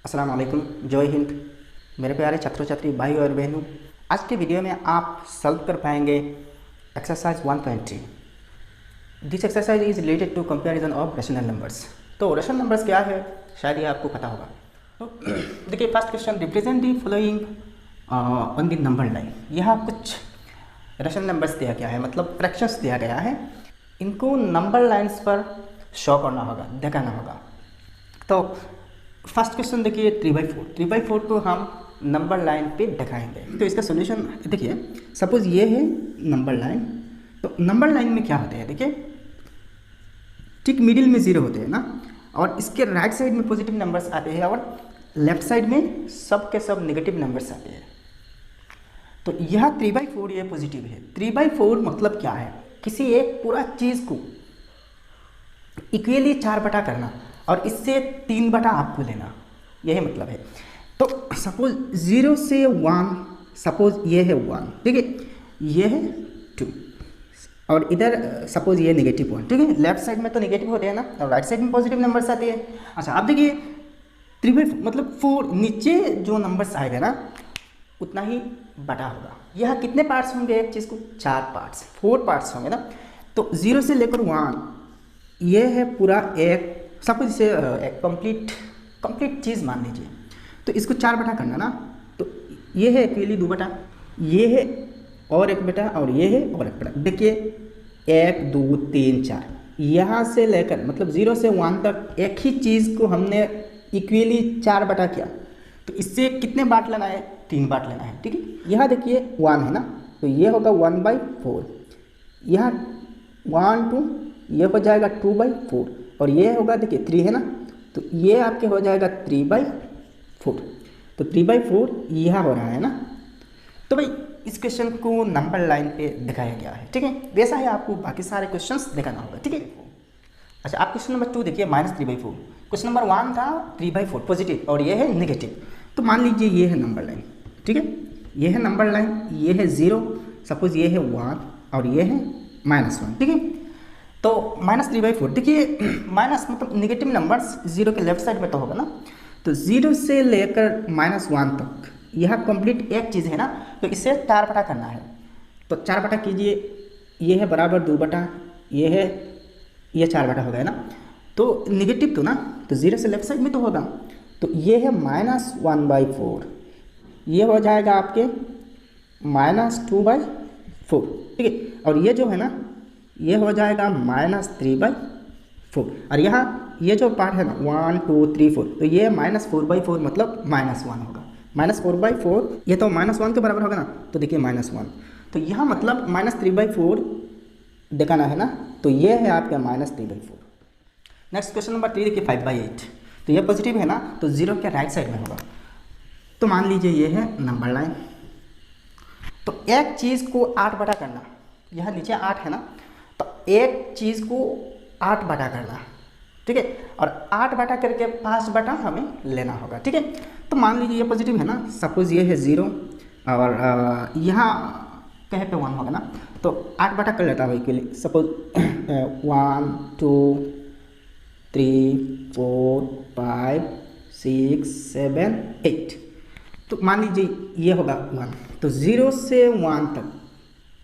अस्सलाम वालेकुम, जय हिंद। मेरे प्यारे छात्रों छात्री भाई और बहनों, आज के वीडियो में आप सॉल्व कर पाएंगे exercise 120। This exercise is related to comparison of rational numbers. तो रेशनल नंबर्स क्या है, शायद ये आपको पता होगा। तो देखिए, first question, represent the following on the number line. यहाँ कुछ रेशनल नंबर्स दिया गया है, मतलब फ्रैक्शंस दिया गया है। इनको नंबर लाइन्स पर शो करना होगा, दिखाना होगा। तो फर्स्ट क्वेश्चन देखिए, 3/4। 3/4 को हम नंबर लाइन पे दिखाएंगे। तो इसका सोल्यूशन देखिए, सपोज ये है नंबर लाइन। तो नंबर लाइन में क्या होते हैं, देखिए ठीक मिडिल में 0 होते हैं ना, और इसके राइट साइड में पॉजिटिव नंबर्स आते हैं और लेफ्ट साइड में सब के सब नेगेटिव नंबर्स आते हैं। तो यह 3/4 ये पॉजिटिव है। 3/4 मतलब क्या है, किसी एक पूरा चीज़ को इक्वली 4 बटा करना और इससे 3 बटा आपको लेना, यही मतलब है। तो सपोज 0 से 1, सपोज ये है 1, ठीक है, ये है 2, और इधर सपोज ये नेगेटिव 1, ठीक है। लेफ्ट साइड में तो नेगेटिव होते हैं ना, और राइट साइड में पॉजिटिव नंबर्स आते हैं। अच्छा, आप देखिए 3/4 मतलब 4, नीचे जो नंबर्स आएगा ना उतना ही बटा होगा। यह कितने पार्ट्स होंगे एक चीज़ को, 4 पार्ट्स, 4 पार्ट्स होंगे ना। तो 0 से लेकर 1 ये है पूरा एक, सपोज इसे एक कंप्लीट चीज़ मान लीजिए। तो इसको 4 बटा करना ना, तो ये है एक्चुअली 2 बटा, ये है और 1 बटा, और ये है और 1 बटा। देखिए 1 2 3 4, यहाँ से लेकर मतलब 0 से 1 तक एक ही चीज़ को हमने इक्वली 4 बटा किया। तो इससे कितने बांट लेना है, 3 बांट लेना है, ठीक है। यहाँ देखिए 1 है ना, तो ये होगा 1/4, यहाँ 1 2, ये हो जाएगा 2/4, और ये होगा देखिए 3 है ना, तो ये आपके हो जाएगा 3/4। तो 3/4 यह हो रहा है ना। तो भाई इस क्वेश्चन को नंबर लाइन पे दिखाया गया है, ठीक है। वैसा ही आपको बाकी सारे क्वेश्चंस दिखाना होगा, ठीक है। अच्छा, आप क्वेश्चन नंबर 2 देखिए, -3/4। क्वेश्चन नंबर 1 था 3/4 पॉजिटिव और ये है नेगेटिव। तो मान लीजिए ये है नंबर लाइन, ठीक है, ये है नंबर लाइन, ये है 0, सपोज ये है 1 और ये है -1, ठीक है। तो -3/4 देखिए, माइनस मतलब नेगेटिव नंबर्स 0 के लेफ्ट साइड में तो होगा ना। तो 0 से लेकर -1 तक यह कंप्लीट एक चीज़ है ना, तो इसे 4 बटा करना है। तो 4 बटा कीजिए, ये है बराबर 2 बटा, ये है, ये 4 बटा हो गया ना। तो नेगेटिव तो ना, तो 0 से लेफ्ट साइड में तो होगा। तो ये है -1/4, ये हो जाएगा आपके -2/4, ठीक है। और ये जो है ना, ये हो जाएगा -3/4, और यहाँ ये जो पार्ट है ना 1 2 3 4, तो ये -4/4 मतलब -1 होगा। -4/4 ये तो -1 के बराबर होगा ना, तो देखिए -1, तो यहाँ मतलब -3/4 दिखाना है ना, तो ये है आपका -3/4। नेक्स्ट क्वेश्चन नंबर 3 देखिए, 5/8। तो ये पॉजिटिव है ना, तो 0 के राइट साइड में होगा। तो मान लीजिए ये है नंबर लाइन। तो एक चीज़ को 8 बटा करना, यहाँ नीचे 8 है ना, तो एक चीज़ को 8 बटा करना, ठीक है, और 8 बटा करके 5 बटा हमें लेना होगा, ठीक है। तो मान लीजिए ये पॉजिटिव है ना, सपोज ये है 0 और यहाँ कहीं पे 1 होगा ना, तो 8 बटा कर लेता हूँ के लिए, सपोज 1 2 3 4 5 6 7 8। तो मान लीजिए ये होगा 1। तो 0 से 1 तक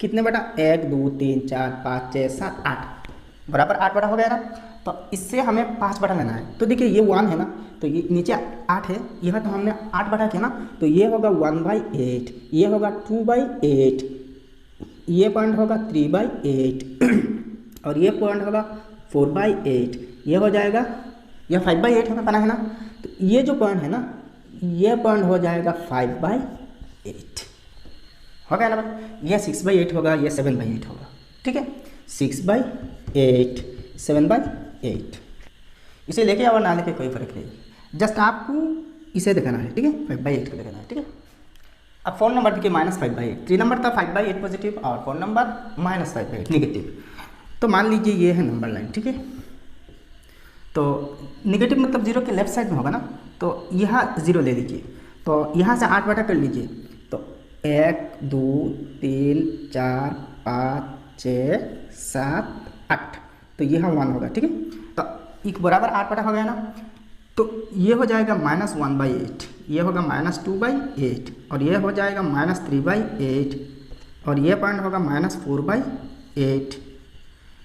कितने बटा, 1 2 3 4 5 6 7 8, बराबर 8 बटा हो गया ना। तो इससे हमें 5 बटा लेना है। तो देखिए ये 1 है ना, तो ये नीचे 8 है, यह तो हमने 8 बटा किया ना, तो ये होगा 1/8, ये होगा 2/8, ये पॉइंट होगा 3/8 और ये पॉइंट होगा 4/8, ये हो जाएगा, यह 5/8 हमें पाना है ना। तो ये जो पॉइंट है ना, ये पॉइंट हो जाएगा 5/8, हो गया ना भाई। ये 6/8 होगा, ये 7/8 होगा, ठीक है। 6/8 7/8, इसे लेके और ना लेके कोई फर्क नहीं, जस्ट आपको इसे दिखाना है, ठीक है, 5/8 को दिखाना है, ठीक है। अब 4 नंबर देखिए, -5/8। 3 नंबर था 5/8 पॉजिटिव और 4 नंबर -5/8 नेगेटिव। तो मान लीजिए ये है नंबर लाइन, ठीक है। तो नेगेटिव मतलब 0 के लेफ्ट साइड में होगा ना, तो यहाँ 0 ले लीजिए, तो यहाँ से 8 बटा कर लीजिए। तो 1 2 3 4 5 6 7 8, तो यहाँ 1 होगा, ठीक है। तो एक बराबर 8 बटा हो गया ना। तो ये हो जाएगा -1/8, ये होगा -2/8, और ये हो जाएगा -3/8, और ये पॉइंट होगा -4/8,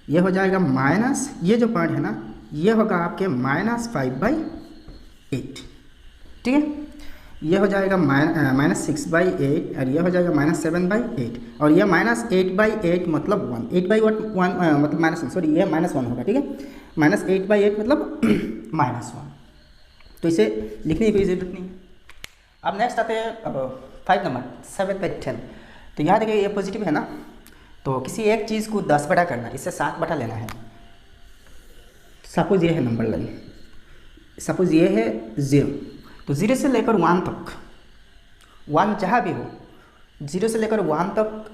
ये हो जाएगा माइनस, ये जो पॉइंट है ना ये होगा आपके -5/8, ठीक है। ये हो जाएगा -6/8, और ये हो जाएगा -7/8, और ये -8/8 मतलब 1, 8/1 मतलब -1, सॉरी ये -1 होगा, ठीक है। -8/8 मतलब -1, तो इसे लिखने की कोई ज़रूरत नहीं है। अब नेक्स्ट आते हैं अब 5 नंबर 7/10। तो यहाँ देखिए ये पॉजिटिव है ना, तो किसी एक चीज़ को 10 बटा करना, इससे 7 बटा लेना है। सपोज ये है नंबर लाइन, सपोज ये है 0, तो 0 से लेकर 1 तक, 1 जहाँ भी हो 0 से लेकर 1 तक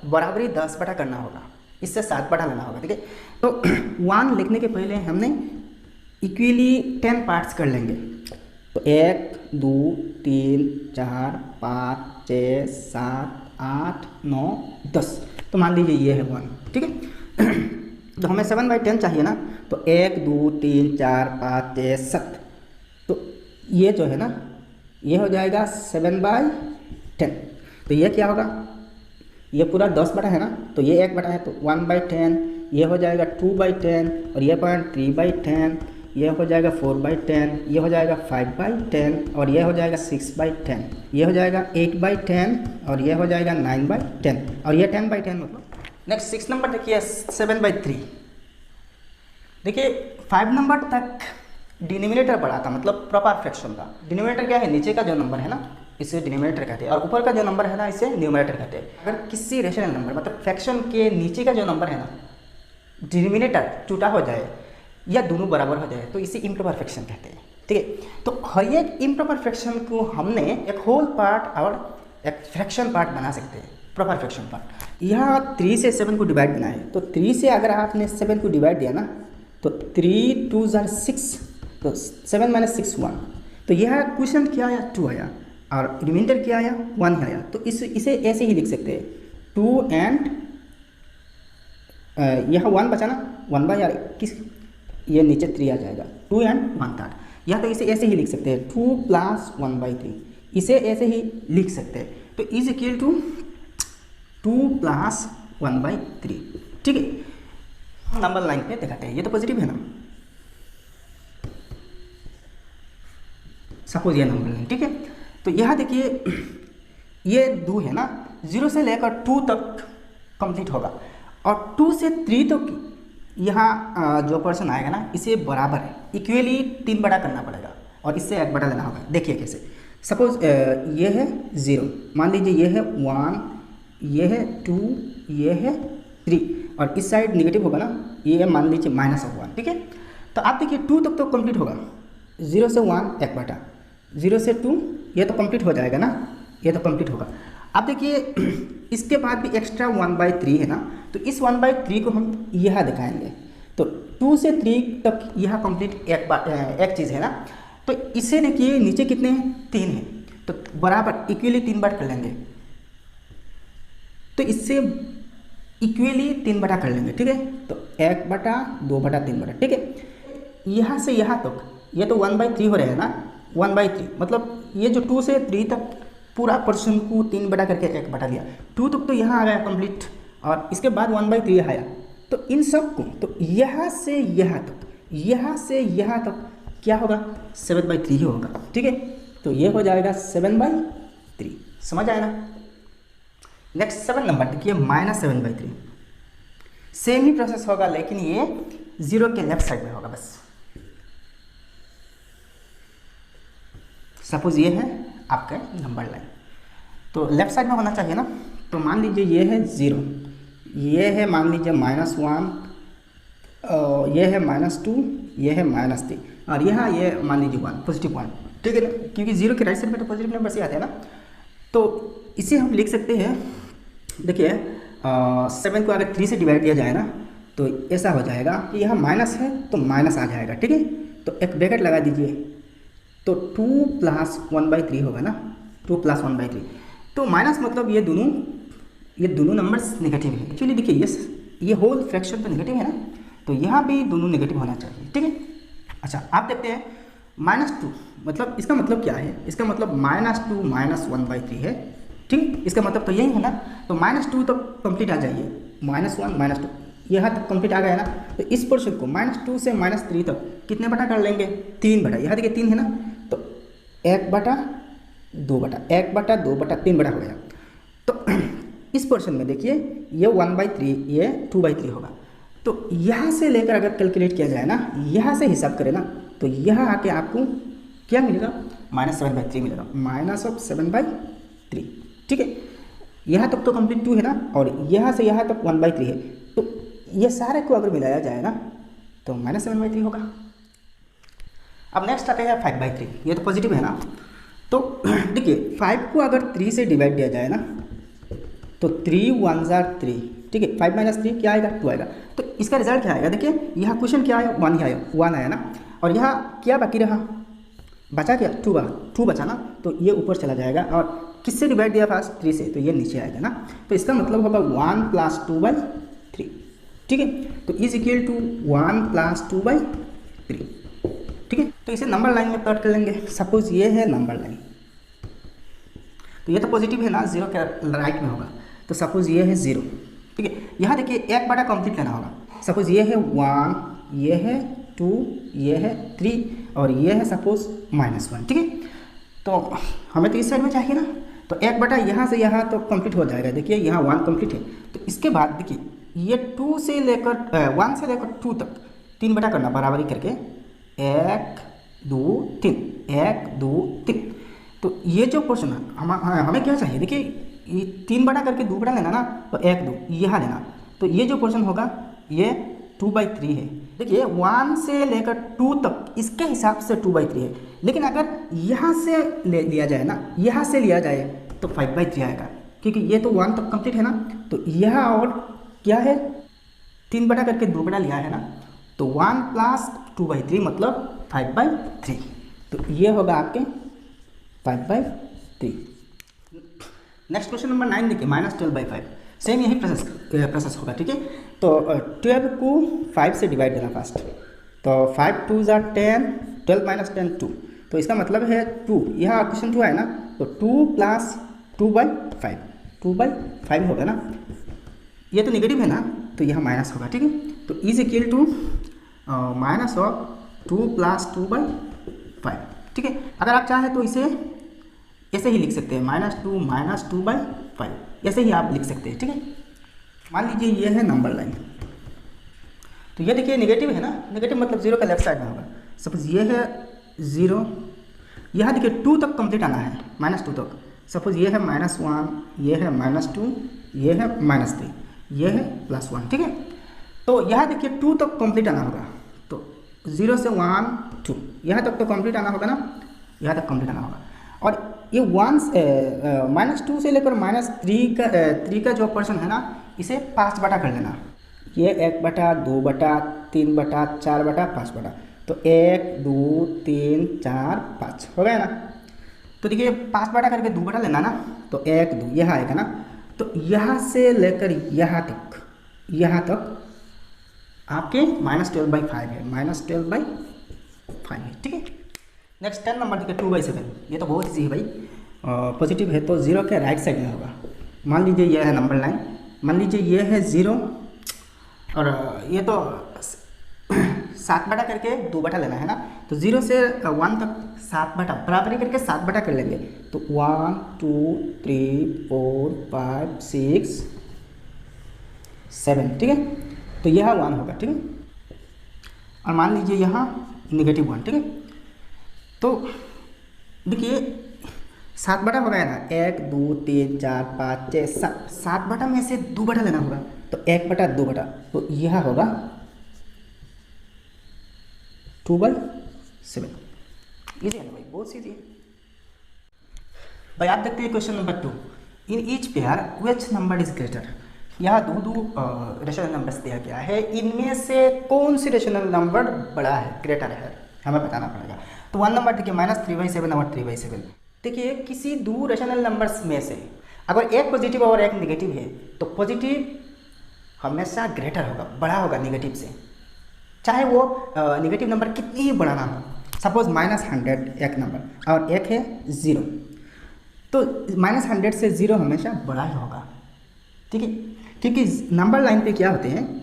बराबरी 10 बटा करना होगा, इससे 7 बटा लेना होगा, ठीक है। तो 1 लिखने के पहले हमने इक्वली 10 पार्ट्स कर लेंगे। तो 1 2 3 4 5 6 7 8 9 10, तो मान लीजिए ये है 1, ठीक है। तो हमें 7/10 चाहिए ना, तो 1 2 3 4 5 6 7, तो ये जो है ना ये हो जाएगा 7/10। तो ये क्या होगा, ये पूरा 10 बटा है ना, तो ये 1 बटा है, तो 1/10, ये हो जाएगा 2/10, और ये पॉइंट 3/10, ये हो जाएगा 4/10, ये हो जाएगा 5/10, और ये हो जाएगा 6/10, ये हो जाएगा 8/10, और ये हो जाएगा 9/10, और ये 10/10 मतलब। नेक्स्ट 6 नंबर देखिए 7/3। देखिए 5 नंबर तक डिनोमिनेटर बड़ा था, मतलब प्रॉपर फ्रैक्शन था। डिनोमिनेटर क्या है, नीचे का जो नंबर है ना इसे डिनोमिनेटर कहते हैं, और ऊपर का जो नंबर है ना इसे न्यूमरेटर कहते हैं। अगर किसी रेशनल नंबर मतलब फ्रैक्शन के नीचे का जो नंबर है ना डिनोमिनेटर टूटा हो जाए या दोनों बराबर हो जाए तो इसे इम्प्रॉपर फ्रैक्शन कहते हैं, ठीक है। तो हर एक इम्प्रॉपर फ्रैक्शन को हमने एक होल पार्ट और एक फ्रैक्शन पार्ट बना सकते हैं, प्रॉपर फ्रैक्शन पार्ट। यहाँ 3 से 7 को डिवाइड करना है, तो 3 से अगर आपने 7 को डिवाइड दिया ना तो 3 2 6, तो 7 - 6 1, तो यह क्वेश्चन क्या आया 2 आया, और रिमाइंडर क्या आया 1 आया। तो इसे ऐसे ही लिख सकते हैं 2 एंड यहाँ 1 बचा ना 1/, किस ये नीचे 3 आ जाएगा 2 एंड 1/3, या तो इसे ऐसे ही लिख सकते हैं 2 + 1/3, इसे ऐसे ही लिख सकते हैं। तो इज इक्वल टू 2 + 1/3, ठीक है। नंबर लाइन पे दिखाते हैं, ये तो पॉजिटिव है ना, सपोज ये नंबर लाइन, ठीक है। तो यहाँ देखिए ये 2 है ना, 0 से लेकर 2 तक कंप्लीट होगा, और 2 से 3 तक यहाँ जो पर्सन आएगा ना इसे बराबर है इक्वली 3 बटा करना पड़ेगा, और इससे 1 बटा लेना होगा। देखिए कैसे, सपोज ये है 0, मान लीजिए ये है 1, ये है 2, ये है 3, और इस साइड नेगेटिव होगा ना, ये मान लीजिए -1, ठीक है। तो आप देखिए 2 तक तो कंप्लीट होगा, 0 से 1 1 बटा, 0 से 2 ये तो कंप्लीट हो जाएगा ना, ये तो कंप्लीट होगा। अब देखिए इसके बाद भी एक्स्ट्रा 1/3 है ना, तो इस 1/3 को हम यहाँ दिखाएंगे। तो 2 से 3 तक यह कंप्लीट एक चीज़ है ना, तो इसे देखिए नीचे कितने हैं 3 हैं, तो बराबर इक्वली 3 बार कर लेंगे, तो इससे इक्वली 3 बटा कर लेंगे, ठीक है। तो 1 बटा 2 बटा 3 बटा, ठीक है। यहाँ से यहाँ तक ये तो 1/3 हो रहा है ना, 1/3 मतलब ये जो 2 से 3 तक पूरा पर्सन को 3 बटा करके 1 बटा लिया, 2 तक तो यहाँ आ गया कंप्लीट, और इसके बाद 1/3 आया। तो इन सब को तो यहाँ से यहाँ तक, यहाँ से यहाँ तक क्या होगा 7/3 ही होगा, ठीक है। तो ये हो जाएगा 7/3, समझ आया ना। नेक्स्ट 7 नंबर देखिए -7/3, सेम ही प्रोसेस होगा, लेकिन ये 0 के लेफ्ट साइड में होगा बस। सपोज ये है आपका नंबर लाइन, तो लेफ्ट साइड में होना चाहिए ना। तो मान लीजिए ये है 0, ये है मान लीजिए -1, ये है -2, ये है -3, और यहाँ ये मान लीजिए 1 पॉजिटिव 1, ठीक है ना, क्योंकि 0 के राइट साइड में तो पॉजिटिव नंबर से आते हैं ना। तो इसे हम लिख सकते हैं, देखिए 7 को अगर 3 से डिवाइड किया जाए ना तो ऐसा हो जाएगा कि यहाँ माइनस है तो माइनस आ जाएगा, ठीक है। तो एक ब्रैकेट लगा दीजिए, तो 2 + 1/3 होगा ना, 2 + 1/3। तो माइनस मतलब ये दोनों नंबर्स नेगेटिव है। एक्चुअली देखिए ये होल फ्रैक्शन तो नेगेटिव है ना, तो यहाँ भी दोनों नेगेटिव होना चाहिए, ठीक है। अच्छा आप देखते हैं -2 मतलब इसका मतलब क्या है, इसका मतलब -2 -1/3 है, ठीक। इसका मतलब तो यही है ना, तो -2 तक कंप्लीट आ जाइए, -1 -2 यहाँ तक कंप्लीट आ गया ना। तो इस पोर्शन को -2 से -3 तक कितने बटा कर लेंगे, 3 बटा। यहाँ देखिए 3 है ना, तो 1 बटा 2 बटा 1 बटा 2 बटा 3 बटा हो गया। तो इस पोर्शन में देखिए ये 1/3 ये 2/3 होगा। तो यहाँ से लेकर अगर कैलकुलेट किया जाए ना, यहाँ से हिसाब करें ना, तो यहाँ आके आपको क्या मिलेगा, -7/3 मिलेगा, -7/3, ठीक है। यहाँ तक तो कंप्लीट 2 है ना, और यहाँ से यहाँ तक 1/3 है। तो ये सारे को अगर मिलाया जाए ना तो -7/3 होगा। अब नेक्स्ट आते हैं 5/3, ये तो पॉजिटिव है ना। तो देखिए 5 को अगर 3 से डिवाइड दिया जाए ना तो 3 1s are 3, ठीक है। 5 - 3 क्या आएगा, 2 आएगा। तो इसका रिजल्ट क्या आएगा, देखिए यहाँ क्वेश्चन क्या आया, 1 ही आया, 1 आया ना। और यहाँ क्या बाकी रहा, बचा क्या, 2 बचा ना। तो ये ऊपर चला जाएगा, और किससे डिवाइड दिया फर्स्ट, 3 से, तो ये नीचे आएगा ना। तो इसका मतलब होगा 1 + 2/3, ठीक है। तो इज इक्वल टू 1 + 2/3, ठीक है। तो इसे नंबर लाइन में प्लॉट कर लेंगे। सपोज ये है नंबर लाइन, तो ये तो पॉजिटिव है ना, 0 के राइट में होगा। तो सपोज ये है 0, ठीक है। यहाँ देखिए 1 बटा कंप्लीट लेना होगा। सपोज ये है 1, ये है 2, ये है 3, और ये है सपोज -1, ठीक है। तो हमें तो इस साइड में चाहिए ना, तो 1 बटा यहाँ से यहाँ तो कंप्लीट हो जाएगा। देखिए यहाँ 1 कंप्लीट है। तो इसके बाद देखिए ये 1 से लेकर 2 तक 3 बटा करना बराबरी करके, 1 2 3, 1 2 3। तो ये जो पोर्शन है हमें क्या चाहिए, देखिए ये 3 बटा करके 2 बटा लेना ना, तो 1 2 यहाँ लेना। तो ये जो पोर्शन होगा ये 2/3 है। देखिए 1 से लेकर 2 तक इसके हिसाब से 2/3 है। लेकिन अगर यहाँ से लिया जाए ना, यहाँ से लिया जाए तो 5/3 आएगा, क्योंकि ये तो 1 तक कंप्लीट है ना। तो यहाँ और क्या है, 3 बटा करके 2 बटा लिया है ना, तो 1 + 2/3 मतलब 5/3। तो ये होगा आपके 5/3। नेक्स्ट क्वेश्चन नंबर 9 देखिए, -12/5। सेम यही प्रोसेस होगा, ठीक है। तो 12 को 5 से डिवाइड देना फर्स्ट। तो 5 2s are 10, 12 - 10 2। तो इसका मतलब है 2, यहाँ क्वेश्चन 2 है ना, तो 2 + 2/5, 2/5 होगा ना। ये तो नेगेटिव है ना, तो यहाँ माइनस होगा, ठीक है। तो इज इक्वल टू -2 + 2/5, ठीक है। अगर आप चाहें तो इसे ऐसे ही लिख सकते हैं, -2 - 2/5, ऐसे ही आप लिख सकते हैं, ठीक है। मान लीजिए ये है नंबर लाइन, तो ये देखिए नेगेटिव है ना, नेगेटिव मतलब 0 का लेफ्ट साइड में होगा। सपोज ये है 0, यहाँ देखिए 2 तक कंप्लीट आना है, -2 तक। सपोज ये है -1, ये है -2, ये है -3, ये है +1, ठीक है। तो यहाँ देखिए 2 तक कंप्लीट आना होगा। तो 0 से 1 2 यहाँ तक तो कंप्लीट आना होगा ना, यहाँ तक कंप्लीट आना होगा। और ये -2 से लेकर -3 का जो पोर्शन है ना, इसे 5 बटा कर लेना। ये 1 बटा 2 बटा 3 बटा 4 बटा 5 बटा। तो 1 2 3 4 5 हो गया ना। तो देखिए 5 बटा करके 2 बटा लेना ना, तो 1 2 यहाँ आएगा ना। तो यहाँ से लेकर यहाँ तक आपके -12/5 है, -12/5 है, ठीक है। नेक्स्ट 10 नंबर देखिए 2/7। ये तो बहुत ईजी है भाई, पॉजिटिव है तो 0 के राइट साइड में होगा। मान लीजिए ये है नंबर लाइन, मान लीजिए ये है 0, और ये तो 7 बटा करके 2 बटा लेना है ना। तो 0 से 1 तक 7 बटा बराबरी करके 7 बटा कर लेंगे। तो 1 2 3 4 5 6 7, ठीक है। तो यह 1 होगा, ठीक है। और मान लीजिए यहाँ -1, ठीक है। तो देखिए 7 बटा हो गया ना, 1 2 3 4 5 6 7 बटा में से 2 बटा लेना होगा। तो 1 बटा 2 बटा, तो यह होगा 2/7। इजी है ना भाई, बहुत सीधी है भाई। आप देखते हैं question number 2। In each pair which number is greater. यहाँ दो रेशनल नंबर्स दिया गया है, इनमें से कौन सी रेशनल नंबर बड़ा है, ग्रेटर है, हमें बताना पड़ेगा। तो 1 नंबर देखिए -3/7 और 3/7। देखिए किसी दो रेशनल नंबर्स में से अगर एक पॉजिटिव और एक नेगेटिव है, तो पॉजिटिव हमेशा ग्रेटर होगा, बड़ा होगा नेगेटिव से, चाहे वो नेगेटिव नंबर कितनी ही बड़ा ना हो। सपोज -100 एक नंबर और एक है 0, तो -100 से 0 हमेशा बड़ा ही होगा, ठीक है, क्योंकि नंबर लाइन पे क्या होते हैं,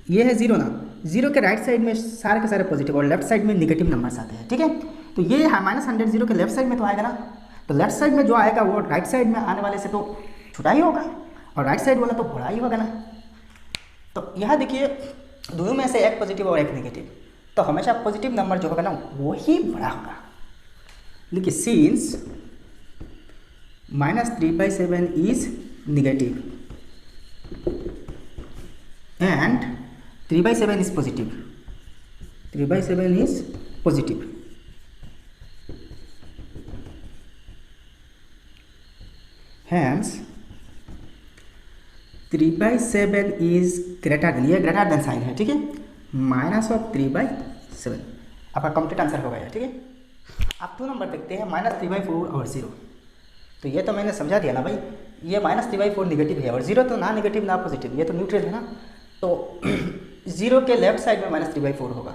ये है 0 ना, 0 के राइट साइड में सारे के सारे पॉजिटिव और लेफ्ट साइड में नेगेटिव नंबर्स आते हैं, ठीक है। तो ये -100 0 के लेफ्ट साइड में तो आएगा ना, तो लेफ्ट साइड में जो आएगा वो राइट साइड में आने वाले से तो छोटा ही होगा और राइट साइड वाला तो बड़ा ही होगा ना। तो यहाँ देखिए दोनों में से एक पॉजिटिव और एक नेगेटिव, तो हमेशा पॉजिटिव नंबर जो होगा ना वही बड़ा होगा। देखिए since -3/7 is negative and 3/7 is positive, 3/7 is positive, hence 3/7 is greater than, ये ग्रेटर देन साइन है, ठीक है, -3/7 आपका कंप्लीट आंसर हो गया, ठीक है। आप 2 नंबर देखते हैं -3/4 और 0, तो ये तो मैंने समझा दिया ना भाई, ये -3/4 नेगेटिव है और 0 तो ना नेगेटिव ना पॉजिटिव, ये तो न्यूट्रल है ना, तो 0 के लेफ्ट साइड में -3/4 होगा,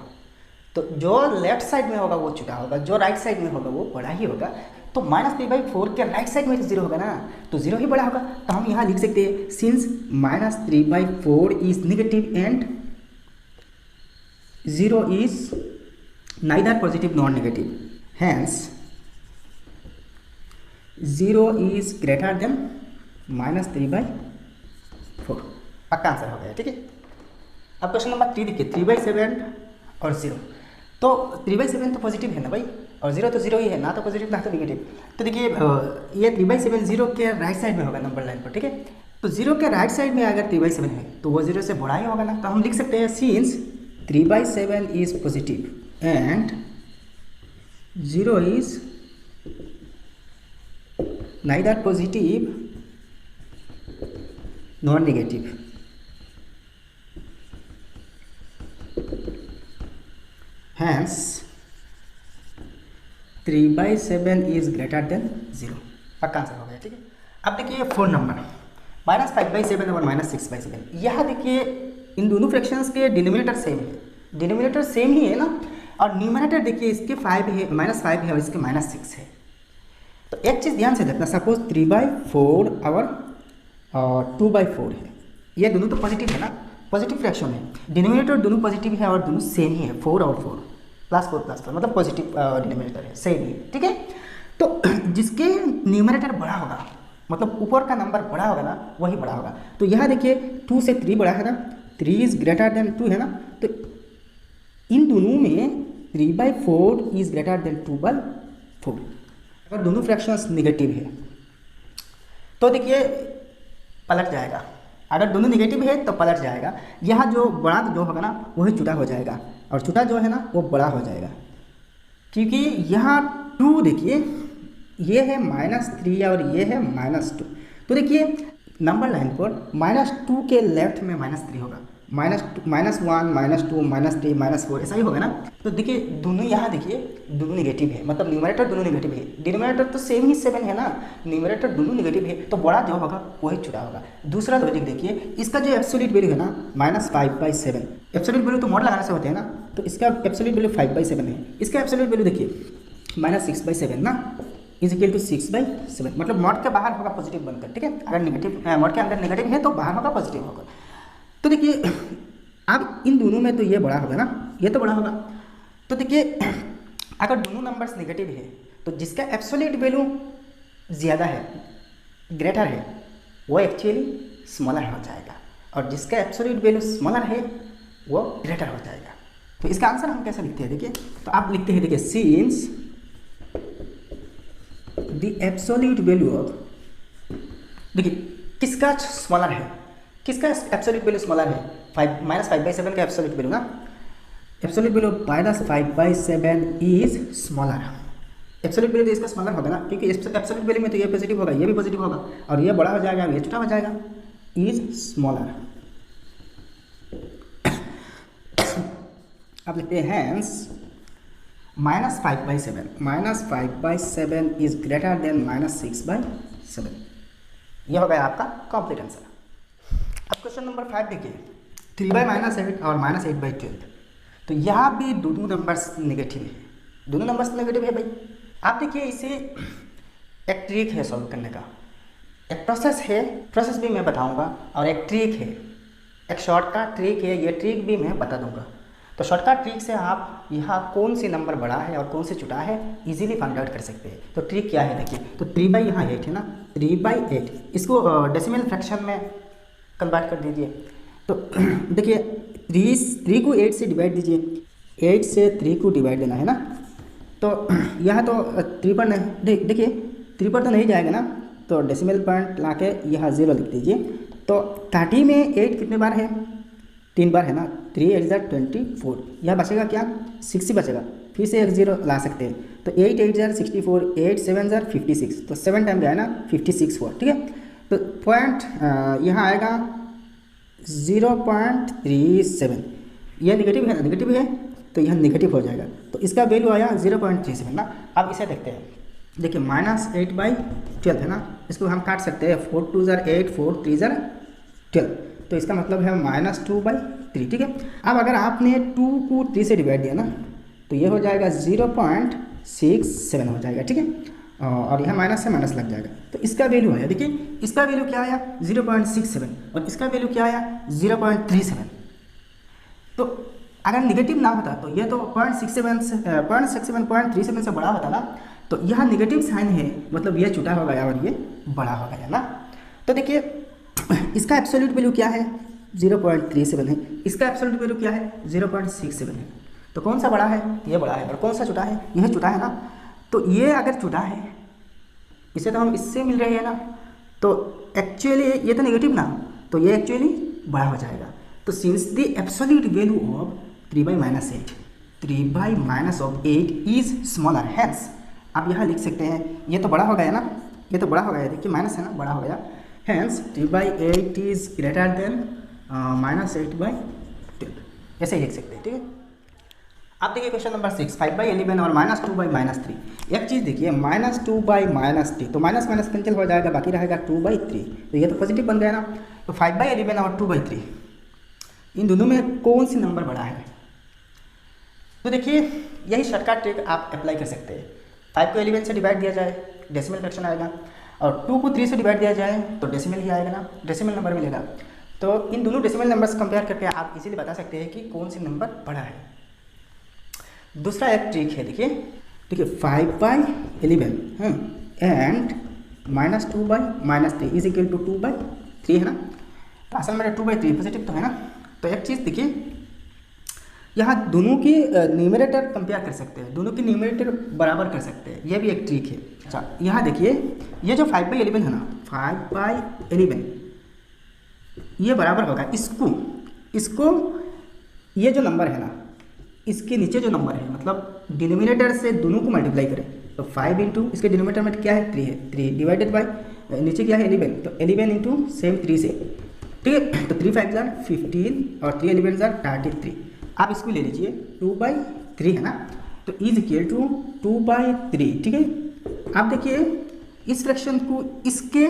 तो जो लेफ्ट साइड में होगा वो छोटा होगा, जो राइट साइड में होगा वो बड़ा ही होगा, तो -3/4 के राइट साइड में 0 होगा ना, तो 0 ही बड़ा होगा। तो हम यहाँ लिख सकते हैं since -3/4 is negative and 0 is neither positive nor negative, hence 0 is greater than -3/4, पक्का आंसर हो गया, ठीक है। अब क्वेश्चन नंबर 3 देखिए, 3/7 और 0, तो 3/7 तो पॉजिटिव है ना भाई, और 0 तो 0 ही है ना, तो पॉजिटिव ना तो नेगेटिव। तो देखिए ये 3/7 0 के राइट साइड में होगा नंबर लाइन पर, ठीक है, तो 0 के राइट साइड में अगर 3/7 है तो वो 0 से बड़ा ही होगा ना, तो हम लिख सकते हैं since 3/7 is positive and 0 is neither positive non negative, hence 3/7 is greater than 0, पक्का आंसर हो गया, ठीक है। अब देखिए 4 नंबर -5/7 और -6/7, यहाँ देखिए इन दोनों फ्रैक्शंस के डिनोमिनेटर सेम है, डिनोमिनेटर सेम ही है ना, और न्यूमरेटर देखिए इसके 5 है, -5 है और इसके -6 है। तो एक चीज़ ध्यान से देखना, सपोज 3/4 और 2/4 है, ये दोनों तो पॉजिटिव है ना, पॉजिटिव फ्रैक्शन है, डिनोमिनेटर दोनों पॉजिटिव है और दोनों सेम ही है, 4 और 4 +4 मतलब पॉजिटिव डिनोमिनेटर है, सेम ही, ठीक है। तो जिसके न्यूमरेटर बड़ा होगा, मतलब ऊपर का नंबर बड़ा होगा ना, वही बड़ा होगा। तो यहाँ देखिए 2 से 3 बड़ा है ना, 3 इज ग्रेटर देन 2 है ना, तो इन दोनों में 3/4 इज ग्रेटर देन 2/4। अगर दोनों फ्रैक्शंस नेगेटिव है तो देखिए पलट जाएगा, अगर दोनों नेगेटिव है तो पलट जाएगा, यहाँ जो बड़ा जो होगा ना वही छोटा हो जाएगा और छोटा जो है ना वो बड़ा हो जाएगा, क्योंकि यहाँ 2 देखिए ये है -3 और ये है -2, तो देखिए नंबर लाइन पर -2 के लेफ्ट में -3 होगा, -1 -2 -3 -4 ऐसा ही होगा ना। तो देखिए दोनों यहाँ देखिए दोनों नेगेटिव है, मतलब न्यूमरेटर दोनों नेगेटिव है, डिनोमिनेटर तो सेम ही 7 है ना, न्यूमरेटर दोनों नेगेटिव है, तो बड़ा जो होगा वही छोटा होगा। दूसरा लॉजिक देखिए, इसका जो एब्सोल्यूट वैल्यू है ना -5/7, एब्सोल्यूट वैल्यू तो मॉड लगाने से होते हैं ना, तो इसका एब्सोल्यूट वैल्यू 5/7 है, इसका एब्सोल्यूट वैल्यू देखिए -6/7 ना इज इक्वल टू 6/7, मतलब मॉड के बाहर होगा पॉजिटिव बनकर, ठीक है, अगर नेगेटिव मॉड के अंदर नेगेटिव है तो बाहर होगा पॉजिटिव होगा। तो देखिए अब इन दोनों में तो ये बड़ा होगा ना, ये तो बड़ा होगा, तो देखिए अगर दोनों नंबर्स नेगेटिव है तो जिसका एब्सोल्यूट वैल्यू ज़्यादा है, ग्रेटर है, वो एक्चुअली स्मॉलर हो जाएगा, और जिसका एब्सोल्यूट वैल्यू स्मॉलर है वो ग्रेटर हो जाएगा। तो इसका आंसर हम कैसे लिखते हैं देखिए, तो आप लिखते हैं देखिए since the absolute value of, देखिए किसका स्मॉलर है, किसका एब्सोल्यूट वैल्यू स्मॉलर है, -5/7 का एब्सोल्यूट वैल्यू ना, absolute value -5/7 is smaller, absolute value तो इसका स्मॉलर होगा ना, क्योंकि एब्सोल्यूट वैल्यू में तो ये पॉजिटिव होगा, ये भी पॉजिटिव होगा, और ये बड़ा हो जाएगा ये छोटा हो जाएगा, इज स्मॉलर। अब लिखते हैं हैंस -5/7 इज ग्रेटर देन -6/7, यह हो गया आपका कंप्लीट आंसर। अब क्वेश्चन नंबर 5 देखिए, 3/-8 और -8/12, तो यहाँ भी दोनों नंबर्स नेगेटिव है, दोनों नंबर्स नेगेटिव है भाई। आप देखिए इसे एक ट्रिक है सॉल्व करने का, एक प्रोसेस है, प्रोसेस भी मैं बताऊंगा और एक ट्रिक है, एक शॉर्टकट ट्रिक है, ये ट्रिक भी मैं बता दूंगा। तो शॉर्टकट ट्रिक से आप यहाँ कौन सी नंबर बड़ा है और कौन से छोटा है इजीली फाइंड आउट कर सकते हैं। तो ट्रिक क्या है देखिए, तो 3/, यहाँ 8 है ना, 3/8 इसको डेसिमल फ्रैक्शन में कन्वर्ट कर दीजिए। तो देखिए 3 को 8 से डिवाइड दीजिए, 8 से 3 को डिवाइड देना है ना। तो यहाँ तो 3 पर नहीं, देखिए 3 पर तो नहीं जाएगा ना, तो डेसिमल पॉइंट ला के यहाँ 0 लिख दीजिए। तो 30 में 8 कितने बार है, 3 बार है ना, 3 8 जार 24, यह बचेगा क्या 60 बचेगा, फिर से एक 0 ला सकते हैं। तो 8 8 जार 64, 8 7 जार 56, तो 7 टाइम गया ना 56 हुआ, ठीक है। तो पॉइंट यहाँ आएगा 0.37, यह नेगेटिव है ना, नेगेटिव है तो यह नेगेटिव हो जाएगा, तो इसका वैल्यू आया 0.37 ना। अब इसे देखते हैं, देखिए -8/12 है ना, इसको हम काट सकते हैं, 4 2 जार 8, 4 3 जार 12, तो इसका मतलब है -2/3, ठीक है। अब अगर आपने 2 को 3 से डिवाइड दिया ना, तो ये हो जाएगा 0.67 हो जाएगा, ठीक है, और यहाँ माइनस से माइनस लग जाएगा, तो इसका वैल्यू आया, देखिए इसका वैल्यू क्या आया 0.67 और इसका वैल्यू क्या आया 0.37। तो अगर निगेटिव ना होता तो ये तो 0.67 से बड़ा होता ना, तो यह नेगेटिव साइन है, मतलब ये छोटा हो गया और ये बड़ा हो गया ना। तो देखिए इसका एब्सोल्यूट वैल्यू क्या है 0.37 है, इसका एब्सोल्यूट वैल्यू क्या है 0.67 है। तो कौन सा बड़ा है, ये बड़ा है, और कौन सा छोटा है, यह छोटा है ना। तो ये अगर छोटा है, इसे तो हम इससे मिल रहे हैं ना, तो एक्चुअली ये तो नेगेटिव ना, तो ये एक्चुअली बड़ा हो जाएगा। तो since the absolute value of 3/-8, 3/-8 is smaller, hence आप यहाँ लिख सकते हैं, ये तो बड़ा हो गया ना, ये तो बड़ा हो गया, देखिए माइनस है ना, बड़ा हो गया, हैंस 3/8 इज ग्रेटर देन -8/12, ऐसे ही लिख सकते हैं, ठीक है। आप देखिए क्वेश्चन नंबर 6, 5/11 और -2/-3। एक चीज़ देखिए -2/-3, तो माइनस माइनस कैंसिल हो जाएगा, बाकी रहेगा 2/3, तो ये तो पॉजिटिव बन गया ना। तो 5/11 और 2/3 इन दोनों में कौन सी नंबर बड़ा है। तो देखिए यही शॉर्टकट ट्रिक आप अप्लाई कर सकते हैं। 5 को 11 से डिवाइड दिया जाए, डेसिमल फ्रैक्शन आएगा, और 2 को 3 से डिवाइड दिया जाए तो डेसिमल ही आएगा ना, डेसिमल नंबर मिलेगा। तो इन दोनों डेसिमल नंबर्स कंपेयर करके आप इजीली बता सकते हैं कि कौन सी नंबर बड़ा है। दूसरा एक ट्रिक है, देखिए 5/11 एंड -2/-3 इज इक्वल टू 2/3 है ना। तो असल में 2/3 पॉजिटिव तो है ना। तो एक चीज़ देखिए, यहाँ दोनों की न्यूमरेटर कंपेयर कर सकते हैं, दोनों की न्यूमरेटर बराबर कर सकते हैं, यह भी एक ट्रिक है। अच्छा यहाँ देखिए, ये जो 5/11 है ना, 5/11 ये बराबर होगा इसको ये जो नंबर है ना, इसके नीचे जो नंबर है, मतलब डिनोमिनेटर से दोनों को मल्टीप्लाई करें, तो 5 इंटू इसके डिनोमिनेटर में क्या है 3 है, 3 डिवाइडेड बाई नीचे क्या है 11, तो 11 इंटू सेम 3 से, ठीक है। तो 3 5 जार 15 और 3 11 जार 33। आप इसको ले लीजिए 2/3 है ना, तो इज इक्वल टू 2/3, ठीक है। आप देखिए इस फ्रैक्शन को इसके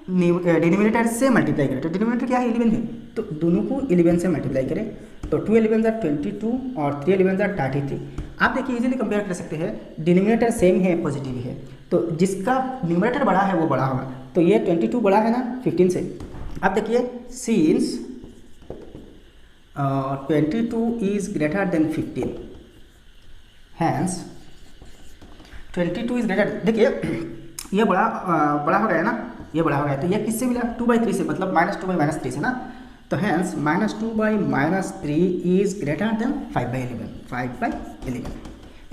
डिनोमिनेटर से मल्टीप्लाई करें, तो डिनोमिनेटर क्या है 11 है, तो दोनों को 11 से मल्टीप्लाई करें, तो 2 11 जार 22 और 3 11 जार 33। आप देखिए इजीली कंपेयर कर सकते हैं, डिनोमिनेटर सेम है, पॉजिटिव है, तो जिसका न्यूमरेटर बड़ा है वो बड़ा होगा, तो ये 22 बड़ा है ना 15 से। आप देखिए since 22 is greater than 15, hence 22 is greater, देखिए ये बड़ा हो गया ना, ये बड़ा हो गया, तो ये किससे मिला 2/3 से, मतलब -2/-3 से ना। तो हैंस -2/-3 इज ग्रेटर देन 5/11।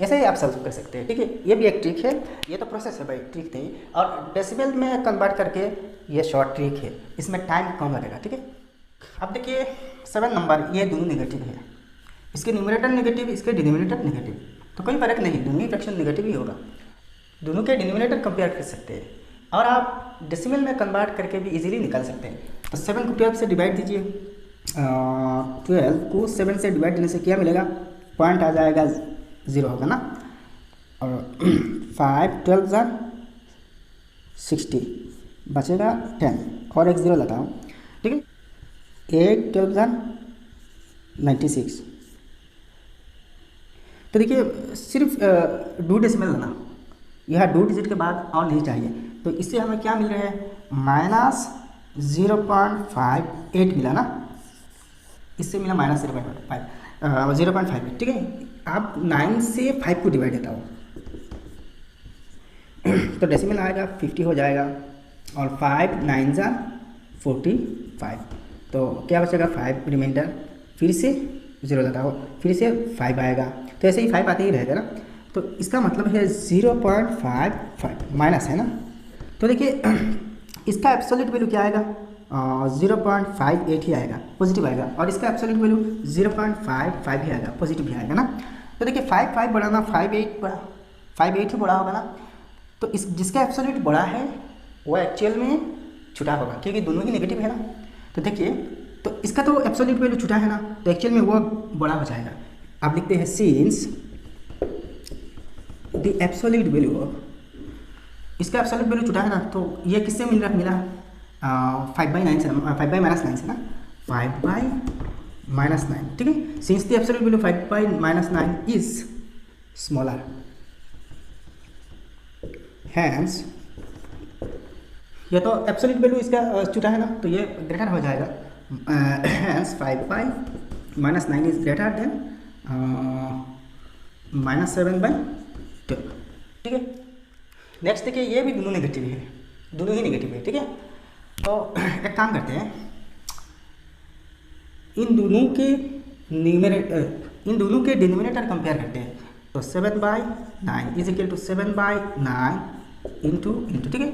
ऐसे ही आप सॉल्व कर सकते हैं, ठीक है। ये भी एक ट्रिक है, ये तो प्रोसेस है भाई, ट्रिक नहीं। और डेसिमल में कन्वर्ट करके ये शॉर्ट ट्रिक है, इसमें टाइम कम लगेगा, ठीक है। अब देखिए 7 नंबर, ये दोनों नेगेटिव है, इसके न्यूमरेटर नेगेटिव, इसके डिनोमिनेटर नेगेटिव, तो कोई फर्क नहीं, दोनों ही फ्रैक्शन नेगेटिव ही होगा। दोनों के डिनोमिनेटर कंपेयर कर सकते हैं, और आप डेसिमल में कन्वर्ट करके भी इजीली निकाल सकते हैं। तो 7 को 12 से डिवाइड दीजिए, 12 को 7 से डिवाइड देने से क्या मिलेगा, पॉइंट आ जाएगा 0 होगा ना, और 5 12 जार 60 बचेगा 10, और एक 0 लगाओ, ठीक है। 8 12 जार 96, तो देखिए सिर्फ 2 डेसिमल लेना, यह 2 डिजिट के बाद और नहीं चाहिए। तो इससे हमें क्या मिल रहा है, -0.58 मिला ना, इससे मिला -0.58, ठीक है। आप 9 से 5 को डिवाइड देता हो तो डेसिमल आएगा 50 हो जाएगा, और 5 9 जा 45, तो क्या बचेगा 5 रिमाइंडर, फिर से 0 लेता हो, फिर से 5 आएगा, तो ऐसे ही 5 आते ही रहेगा ना। तो इसका मतलब है 0.55 माइनस है ना। तो देखिए इसका एब्सोल्यूट वैल्यू क्या आएगा, 0.58 ही आएगा, पॉजिटिव आएगा, और इसका एब्सोल्यूट वैल्यू 0.55 ही आएगा, पॉजिटिव ही आएगा ना। तो देखिए 5 बड़ा ना 5.8 ही बड़ा होगा ना। तो इस जिसका एब्सोल्यूट बड़ा है वो एक्चुअल में छोटा होगा, क्योंकि दोनों ही नेगेटिव है ना। तो देखिए तो इसका तो एब्सोल्यूट वैल्यू छोटा है ना, तो एक्चुअल में वो बड़ा हो जाएगा। आप लिखते हैं सिंस द एब्सोल्यूट वैल्यू, इसका एब्सोल्यूट वैल्यू छोटा है ना, तो ये किससे मिला 5/9 से, 5/-9 से ना, 5/-9, ठीक है। Since the absolute value 5/-9 is smaller, hence ये तो एब्सोल्यूट वैल्यू इसका छोटा है ना, तो ये ग्रेटर हो जाएगा, हैंस 5/-9 इज ग्रेटर देन -7/12, ठीक है। नेक्स्ट देखिए ये भी दोनों नेगेटिव है, दोनों ही नेगेटिव है, ठीक है। तो एक काम करते हैं, इन दोनों के डिनोमिनेटर कंपेयर करते हैं। तो 7/9 इज इक्वल टू 7/9 इंटू, ठीक है।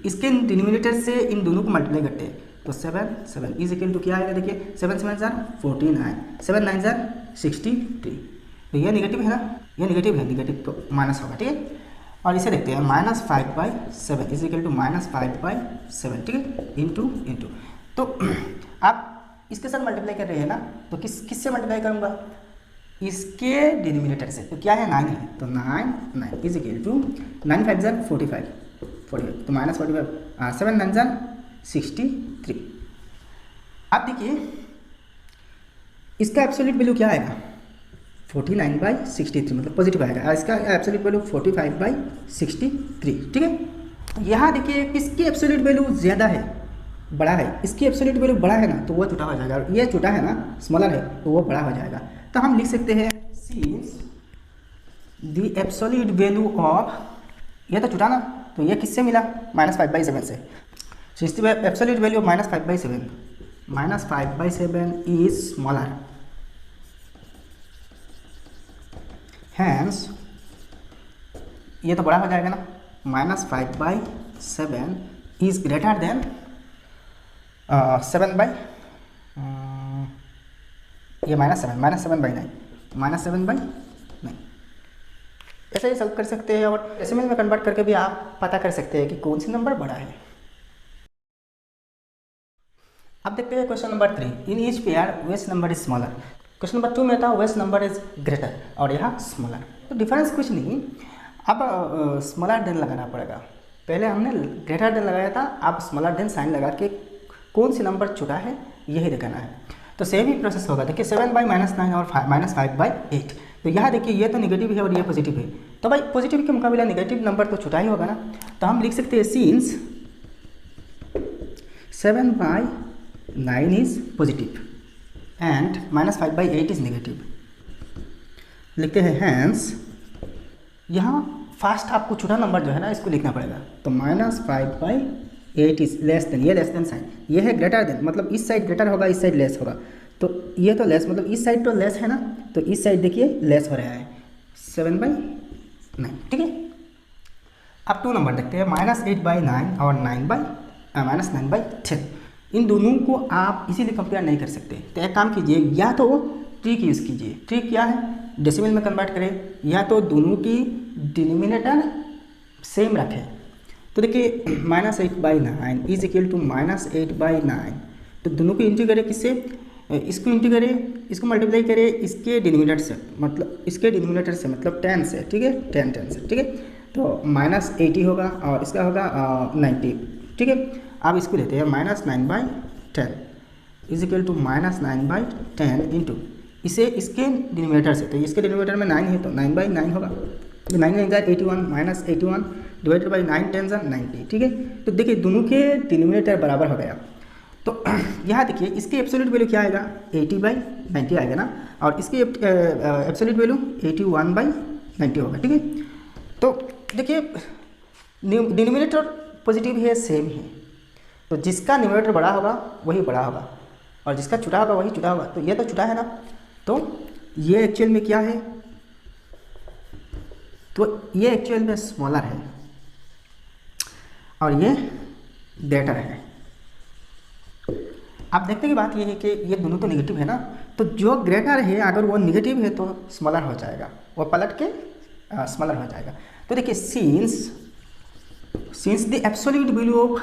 इसके डिनोमिनेटर से इन दोनों को मल्टीप्लाई करते हैं, तो 7 इज इक्वल टू क्या आएगा, देखिए 7 7 जार 49, 7 9 जार 63। तो ये नेगेटिव है ना, ये नेगेटिव है, नेगेटिव तो माइनस होगा, ठीक है। और इसे देखते हैं, -5/7 इज इक्वल टू -5/7, ठीक है, इंटू। तो आप इसके साथ मल्टीप्लाई कर रहे हैं ना, तो किससे मल्टीप्लाई करूँगा, इसके डिनोमिनेटर से। तो क्या है 9 है, तो 9 इज इक्वल टू 9 5 जार 45, तो -45, 7 9 जार 63। अब देखिए इसका एब्सोल्यूट वैल्यू क्या आएगा, 49/63, मतलब पॉजिटिव आएगा, और इसका एब्सोल्यूट वैल्यू 45/63, ठीक है। यहाँ देखिए किसकी एब्सोल्यूट वैल्यू ज़्यादा है, बड़ा है, इसकी एब्सोल्यूट वैल्यू बड़ा है ना, तो वो छोटा हो जाएगा, और ये छोटा है ना, स्मॉलर है, तो वो बड़ा हो जाएगा। तो हम लिख सकते हैं since the absolute value of, ये तो छोटा ना, तो ये किससे मिला, -5/7 से। Since the absolute value of -5/7 is smaller, hence ये तो बड़ा हो जाएगा ना, -5/7 इज ग्रेटर देन 7/, ये -7/9 ऐसे ही सॉल्व कर सकते हैं, और डेसिमल में कन्वर्ट करके भी आप पता कर सकते हैं कि कौन सी नंबर बड़ा है। अब देखते हैं question number 3, in each pair west number is smaller. Question number 2 में था वेस्ट नंबर इज ग्रेटर, और यहाँ स्मॉलर। तो डिफरेंस कुछ नहीं, अब स्मॉलर देन लगाना पड़ेगा। पहले हमने ग्रेटर देन लगाया था, अब स्मॉलर देन साइन लगा के कौन सी नंबर छोटा है यही दिखाना है। तो सेम ही प्रोसेस होगा, देखिए 7/-9 और -5/8। तो यहाँ देखिए ये तो नेगेटिव है और ये पॉजिटिव है, तो भाई पॉजिटिव के मुकाबले नेगेटिव नंबर तो छोटा ही होगा ना। तो हम लिख सकते हैं since 7/9 is positive and -5/8 is negative, लिखते हैं हैंस, यहाँ फास्ट आपको छोटा नंबर जो है ना इसको लिखना पड़ेगा। तो -5/8 इज लेस देन, ये लेस देन साइन, ये है ग्रेटर देन, मतलब इस साइड ग्रेटर होगा, इस साइड लेस होगा। तो ये तो लेस, मतलब इस साइड तो लेस है ना, तो इस साइड देखिए लेस हो रहा है 7/9, ठीक है। अब 2 नंबर देखते हैं, -8/9 और -9/10। इन दोनों को आप इसीलिए कंपेयर नहीं कर सकते। तो एक काम कीजिए, या तो ट्रिक यूज़ कीजिए। ट्रिक क्या है, डेसिमल में कन्वर्ट करें, या तो दोनों की डिनोमिनेटर सेम रखें। तो देखिए -8/9 इज इक्वल टू -8/9, तो दोनों को इंटू करें, किससे, इसको इंटू करें, इसको मल्टीप्लाई करें इसके डिनोमिनेटर से, मतलब इसके डिनोमिनेटर से मतलब 10 से, ठीक है, 10 से, ठीक है। तो -80 होगा और इसका होगा 90, ठीक है। अब इसको लेते हैं -9/10 इज इक्वल टू -9/10 इंटू इसे इसके डिनोमिनेटर से, तो इसके डिनोमिनेटर में 9 है तो 9/9 होगा, 9 9 81 माइनस 81 डिवाइडेड बाई 9 10 90, ठीक है। तो देखिए दोनों के डिनोमिनेटर बराबर हो गया। तो यहाँ देखिए इसकी एब्सोल्यूट वैल्यू क्या आएगा, 80/90 आएगा ना, और इसकी एब्सोल्यूट वैल्यू 81/90 होगा, ठीक है। तो देखिए डिनोमिनेटर पॉजिटिव है, सेम है, तो जिसका न्यूमरेटर बड़ा होगा वही बड़ा होगा और जिसका छोटा होगा वही छोटा होगा। तो ये तो छोटा है ना, तो ये एक्चुअल में क्या है, तो ये एक्चुअल में स्मॉलर है और ये ग्रेटर है। आप देखने की बात ये है कि ये दोनों तो नेगेटिव है ना, तो जो ग्रेटर है अगर वो नेगेटिव है तो स्मॉलर हो जाएगा, वो पलट के स्मॉलर हो जाएगा। तो देखिए since the absolute value of,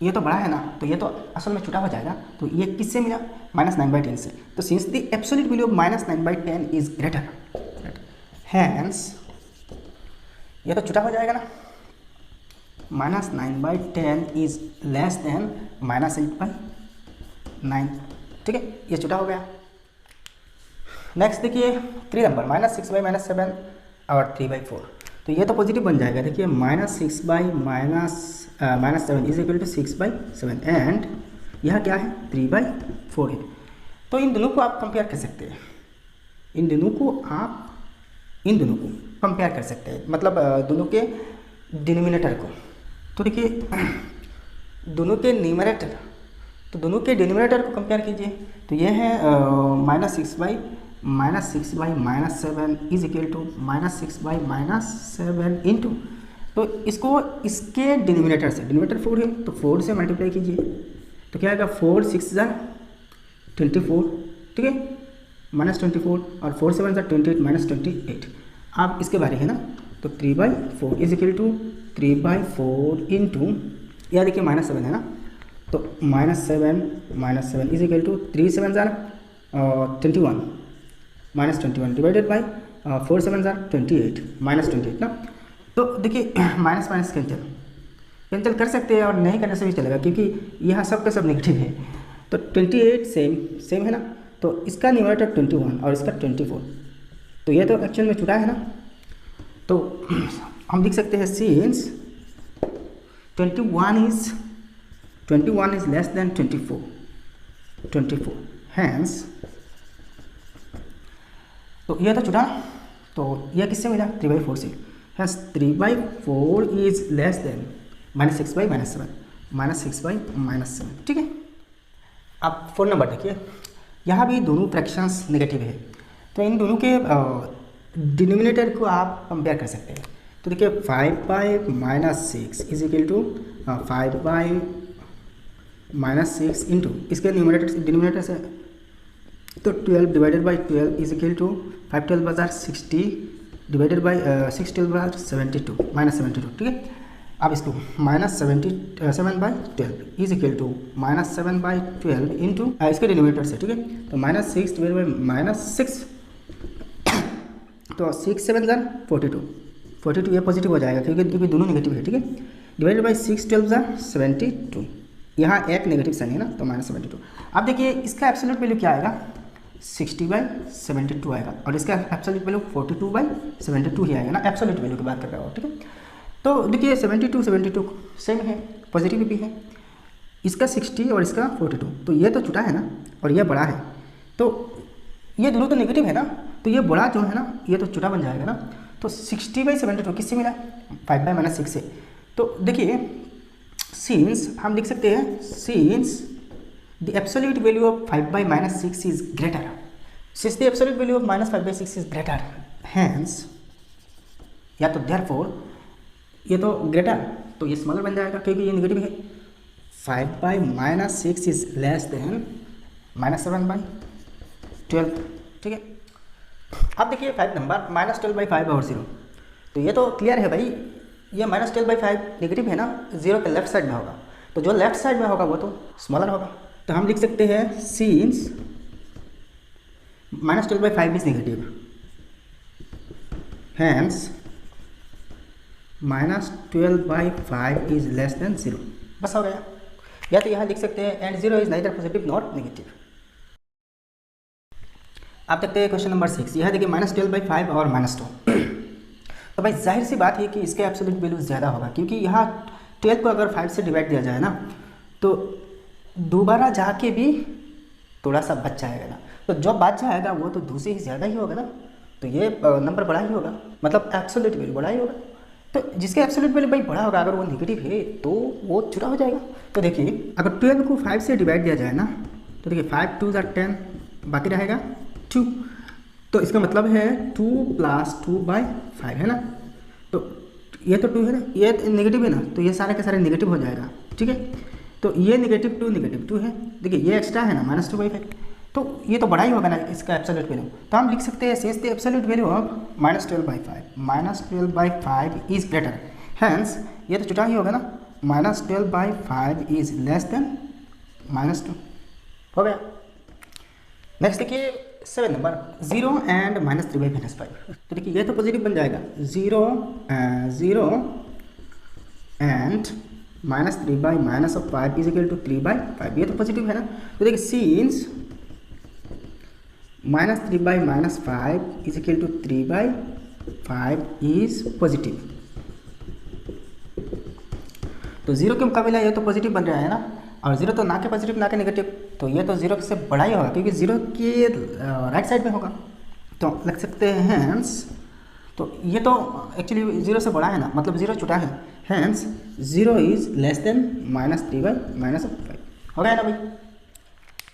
ये तो बड़ा है ना, तो ये तो असल में छोटा हो जाएगा, तो ये किससे मिला, -9/10 से। तो since the absolute value of -9/10 is greater, hence ये तो छोटा हो जाएगा ना, -9/10 इज लेस देन -8/9, ठीक है, ये छोटा हो गया। नेक्स्ट देखिए 3 नंबर, -6/-7 और 3/4, तो ये तो पॉजिटिव बन जाएगा। देखिए -6/-7 इज इक्वल टू 6/7 एंड यह क्या है, 3/4 है। तो इन दोनों को आप कंपेयर कर सकते हैं, इन दोनों को कंपेयर कर सकते हैं, मतलब दोनों के डिनोमिनेटर को। तो देखिए दोनों के न्यूमरेटर, तो दोनों के डिनोमिनेटर को कंपेयर कीजिए, तो ये है -6/-7 इज इक्वल टू -6/-7 इंटू, तो इसको इसके डिनोमिनेटर से, डिनोमिनेटर 4 है तो 4 से मल्टीप्लाई कीजिए, तो क्या आएगा, 4 6 × 24, ठीक है, -24 और 4 7 × 28 -28। आप इसके बारे है ना, तो 3/4 इज इक्वल टू 3/4 इंटू, यह देखिए -7 है ना, तो -7 is equal to 3 7 × 21 -21 divided by 4 7 × 28 -28 ना। तो देखिए माइनस माइनस कैंसिल कर सकते हैं और नहीं करने से भी चलेगा, क्योंकि यहाँ सब का सब नेगेटिव है। तो 28 सेम है ना, तो इसका न्यूमरेटर 21 और इसका 24, तो ये तो एक्चुअल में छोटा है ना, तो हम लिख सकते हैं since 21 is less than 24 hence, तो ये तो छोटा, तो यह किससे मिला, 3/4 से, हैंस 3/4 इज लेस देन -6/-7, ठीक है। अब 4 नंबर देखिए, यहाँ भी दोनों फ्रैक्शंस नेगेटिव है, तो इन दोनों के डिनोमिनेटर को आप कंपेयर कर सकते हैं। तो देखिए 5/-6 इज इक्वल टू 5/-6 इंटू इसके डिनोमिनेटर से, तो 12 divided by 12 is equal to 5 12 60 divided by 6 12 72 -72, ठीक है। अब इसको -7/12 इज इक्वल टू -7/12 इंटू इसके डिनोमिनेटर से, ठीक है, तो -6 डिवाइडेड बाई -6, तो 6 7 × 42 ये पॉजिटिव हो जाएगा क्योंकि दोनों नेगेटिव है, ठीक है, डिवाइडेड बाई 6 12 72, यहाँ एक नेगेटिव साइन है ना, तो -72। अब देखिए इसका एब्सोल्यूट वैल्यू क्या आएगा, 60/72 आएगा, और इसका एब्सोल्यूट वैल्यू 42/72 ही आएगा ना, एब्सोल्यूट वैल्यू की बात कर रहा हूँ, ठीक है। तो देखिए 72 सेम है, पॉजिटिव भी है, इसका 60 और इसका 42, तो ये तो छोटा है ना और ये बड़ा है, तो ये दोनों तो नेगेटिव है ना, तो ये बड़ा जो है ना ये तो छोटा बन जाएगा ना। तो 60/72 किससे मिला, 5/-6 से। तो देखिए सिंस हम लिख सकते हैं, since the absolute value of 5/-6 is greater, since the absolute value of -5/6 is greater, hence या तो देयरफॉर ये तो ग्रेटर, तो ये स्मॉलर बन जाएगा क्योंकि ये नेगेटिव है। 5/-6 इज लेस देन -7/12, ठीक है। अब देखिए 5 नंबर, -12/5 और 0, तो ये तो क्लियर है भाई, ये -12/5 नेगेटिव है ना, 0 के लेफ्ट साइड में होगा, तो जो लेफ्ट साइड में होगा वो तो स्मॉलर होगा। तो हम लिख सकते हैं since -12/5 is negative, hence -12/5 is less than 0, बस हो गया। या तो यहाँ लिख सकते हैं and 0 is neither positive not negative. आप देखते हैं क्वेश्चन नंबर 6, यह देखिए -12/5 और -2। तो भाई जाहिर सी बात है कि इसके एब्सोल्यूट वैल्यू ज़्यादा होगा, क्योंकि यहाँ 12 को अगर 5 से डिवाइड दिया जाए ना तो दोबारा जाके भी थोड़ा सा बच जाएगा ना, तो जो बच जाएगा वो तो 2 से ही ज़्यादा ही होगा ना, तो ये नंबर बड़ा ही होगा, मतलब एब्सोल्यूट वैल्यू बड़ा ही होगा। तो जिसके एब्सोल्यूट वैल्यू भाई बड़ा होगा, अगर वो नेगेटिव है तो वो छोटा हो जाएगा। तो देखिए अगर 12 को 5 से डिवाइड दिया जाए ना तो देखिए 5 2 = 10, बाकी रहेगा 2, तो इसका मतलब है 2 + 2/5 है ना। तो ये तो 2 है ना, ये नेगेटिव है ना, तो ये सारे के सारे नेगेटिव हो जाएगा, ठीक है। तो ये -2 है, देखिए ये एक्स्ट्रा है ना -2/5, तो ये तो बड़ा ही होगा ना इसका एब्सोल्यूट वैल्यू। तो हम लिख सकते हैं since the absolute value of -12/5 is greater, hence ये तो छोटा ही होगा ना, -12/5 इज लेस देन -2 हो गया। नेक्स्ट देखिए 7 नंबर 0 एंड -3/-5। तो देखिए ये तो पॉजिटिव बन जाएगा, 0 एंड -3/-5 इज इक्वल टू 3/5, ये तो पॉजिटिव है ना। तो देखिए since -3/-5 is equal to 3/5 is positive, तो 0 के मुकाबले ये तो पॉजिटिव बन रहा है ना, और 0 तो ना के पॉजिटिव ना के नेगेटिव, तो ये तो 0 से बड़ा ही होगा, क्योंकि 0 के राइट साइड में होगा। तो लग सकते हैं हैंस, तो ये तो एक्चुअली 0 से बड़ा है ना, मतलब 0 छोटा है, हैंस 0 इज लेस देन -3/-5 हो गया ना भाई।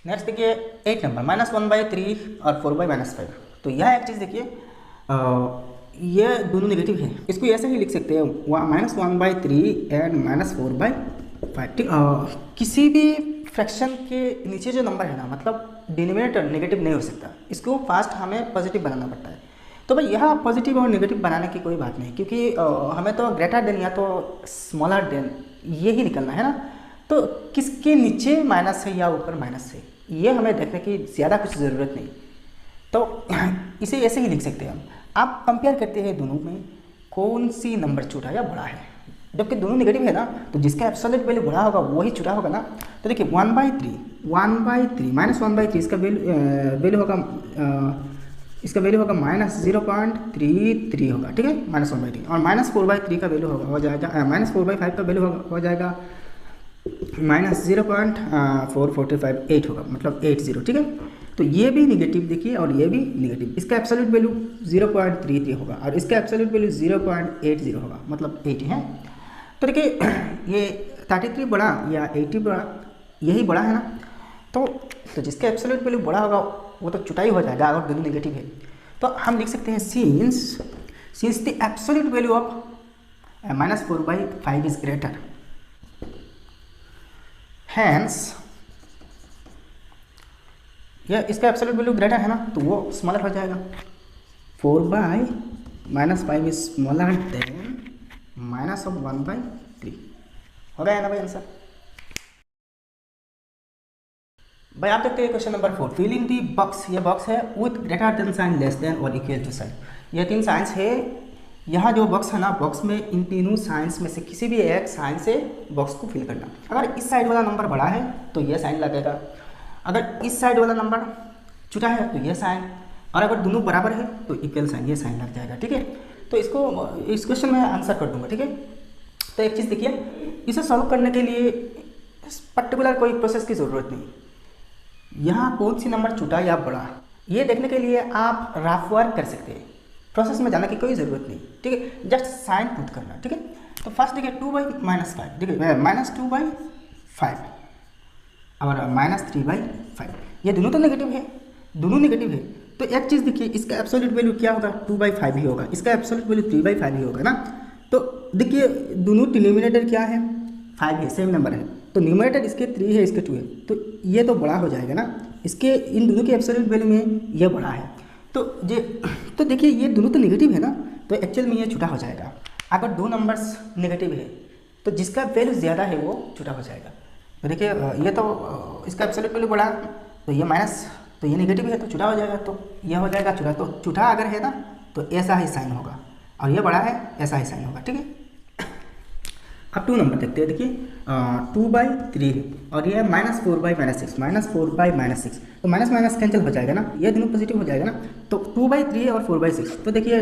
नेक्स्ट देखिए 8 नंबर -1/3 और 4/-5। तो यह एक चीज़ देखिए, ये दोनों नेगेटिव है, इसको ऐसे ही लिख सकते हैं -1/3 एंड -4/5, ठीक। किसी भी फ्रैक्शन के नीचे जो नंबर है ना, मतलब डिनोमिनेटर नेगेटिव नहीं हो सकता, इसको फास्ट हमें पॉजिटिव बनाना पड़ता है। तो भाई यहाँ पॉजिटिव और नेगेटिव बनाने की कोई बात नहीं, क्योंकि हमें तो ग्रेटर देन या तो स्मॉलर देन ये ही निकलना है ना, तो किसके नीचे माइनस है या ऊपर माइनस है ये हमें देखने की ज़्यादा कुछ ज़रूरत नहीं, तो इसे ऐसे ही लिख सकते हैं हम। आप कंपेयर करते हैं दोनों में कौन सी नंबर छोटा या बड़ा है, जबकि दोनों नेगेटिव है ना, तो जिसका एब्सोल्यूट वैल्यू बड़ा होगा वही छोटा होगा ना। तो देखिए 1/3 -1/3 इसका वैल्यू होगा, इसका वैल्यू होगा -0.33 होगा, ठीक है, -1/3, और -4/3 का वैल्यू हो जाएगा, -4/5 का वैल्यू हो जाएगा -0.4458 होगा, मतलब 80, ठीक है। तो ये भी निगेटिव देखिए और ये भी निगेटिव, इसका एब्सोल्यूट वैल्यू 0.33 होगा और इसका एब्सोल्यूट वैल्यू 0.80 होगा, मतलब 80 है। तो देखिए ये 33 बड़ा या 80 बड़ा, यही बड़ा है ना, तो जिसका एब्सोल्यूट वैल्यू बड़ा होगा वो तो छोटा ही हो जाएगा अगर दोनों नेगेटिव है। तो हम लिख सकते हैं since the absolute value of -4/5 is greater, hence यह इसका एब्सोल्यूट वैल्यू ग्रेटर है ना, तो वो स्मॉलर हो जाएगा, 4/-5 इज स्मॉलर देन -1/3 हो गया ना भाई आंसर। भाई आप देखते हैं question number 4, fill in the box. ये बॉक्स है with greater than sign, less than और इक्वल टू साइन। ये 3 साइंस है, यहाँ जो बॉक्स है ना, बॉक्स में इन तीनों साइंस में से किसी भी एक साइन से बॉक्स को फिल करना। अगर इस साइड वाला नंबर बड़ा है तो ये साइन लगेगा, अगर इस साइड वाला नंबर छोटा है तो ये साइन, और अगर दोनों बराबर है तो इक्वल साइन, ये साइन लग जाएगा, ठीक है। तो इसको इस क्वेश्चन में आंसर कर दूंगा, ठीक है। तो एक चीज़ देखिए, इसे सॉल्व करने के लिए पर्टिकुलर कोई प्रोसेस की ज़रूरत नहीं, यहाँ कौन सी नंबर छोटा या बड़ा ये देखने के लिए आप रफ वर्क कर सकते हैं, प्रोसेस में जाने की कोई ज़रूरत नहीं, ठीक है। जस्ट साइन पुट करना, ठीक है। तो फर्स्ट देखिए 2/-5, देखिए -2/5 और -3/5, ये दोनों तो नेगेटिव है, दोनों नेगेटिव है। तो एक चीज़ देखिए, इसका एब्सोल्यूट वैल्यू क्या होगा, 2/5 ही होगा, इसका एब्सोल्यूट वैल्यू 3/5 ही होगा ना। तो देखिए दोनों डिनोमिनेटर क्या है, 5 है, सेम नंबर है, तो न्यूमरेटर इसके 3 है, इसके 2 है, तो ये तो बड़ा हो जाएगा ना, इसके इन दोनों के एब्सोल्यूट वैल्यू में ये बड़ा है। तो देखिए ये दोनों तो नेगेटिव है ना, तो एक्चुअल में ये छोटा हो जाएगा। अगर 2 नंबर्स नेगेटिव है तो जिसका वैल्यू ज़्यादा है वो छोटा हो जाएगा। तो देखिए ये तो इसका एब्सोल्यूट वैल्यू बड़ा, तो ये माइनस, तो ये नेगेटिव है तो छोटा हो जाएगा, तो यह हो जाएगा छोटा। तो छोटा अगर है ना तो ऐसा ही साइन होगा, और ये बड़ा है ऐसा ही साइन होगा, ठीक है। अब 2 नंबर देखते हैं। देखिए 2/3 और ये -4/-6, -4/-6, तो माइनस माइनस कैंसिल हो जाएगा ना, ये दोनों पॉजिटिव हो जाएगा ना। तो 2/3 और 4/6, तो देखिए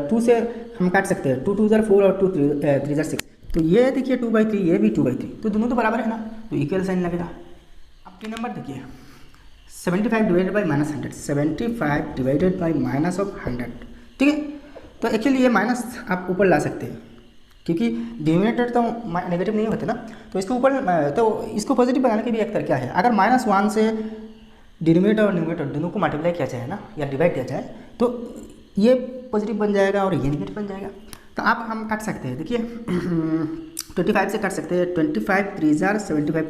2 से हम काट सकते हैं, 2 2 ज़र 4 और 2 3 ज़र 6, तो ये देखिए 2/3, ये भी 2/3, तो दोनों तो बराबर है ना, तो इक्वल साइन लगेगा। अब 3 नंबर देखिए 75 डिवाइडेड बाई -100, 75 डिवाइडेड बाई -100, ठीक है। तो एक्चुअली ये माइनस आप ऊपर ला सकते हैं, क्योंकि डिनोमिनेटर तो नेगेटिव नहीं होते ना, तो इसको ऊपर, तो इसको पॉजिटिव बनाने के भी एक तरीका है। अगर -1 से डिनोमिनेटर और न्यूमिनेटर दोनों को मल्टीप्लाई किया जाए ना, या डिवाइड किया जाए, तो ये पॉजिटिव बन जाएगा और ये नेगेटिव बन जाएगा। तो आप हम काट सकते हैं, देखिए 25 से काट सकते हैं, 25 3 ज़र 75,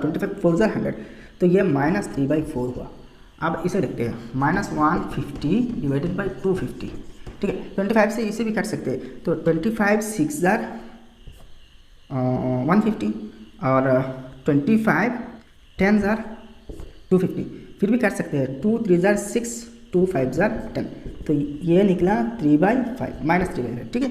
25 4 ज़र 100, तो ये -3/4 हुआ। अब इसे देखते हैं, -150 डिवाइडेड बाई 250, ठीक है। 25 से इसे भी काट सकते हैं, तो 25 6 ज़र 150 और 25 10 ज़र 250, फिर भी काट सकते हैं, 2 3 ज़र 6, 2 5 ज़र 10, तो ये निकला 3/5, -3/5, ठीक है।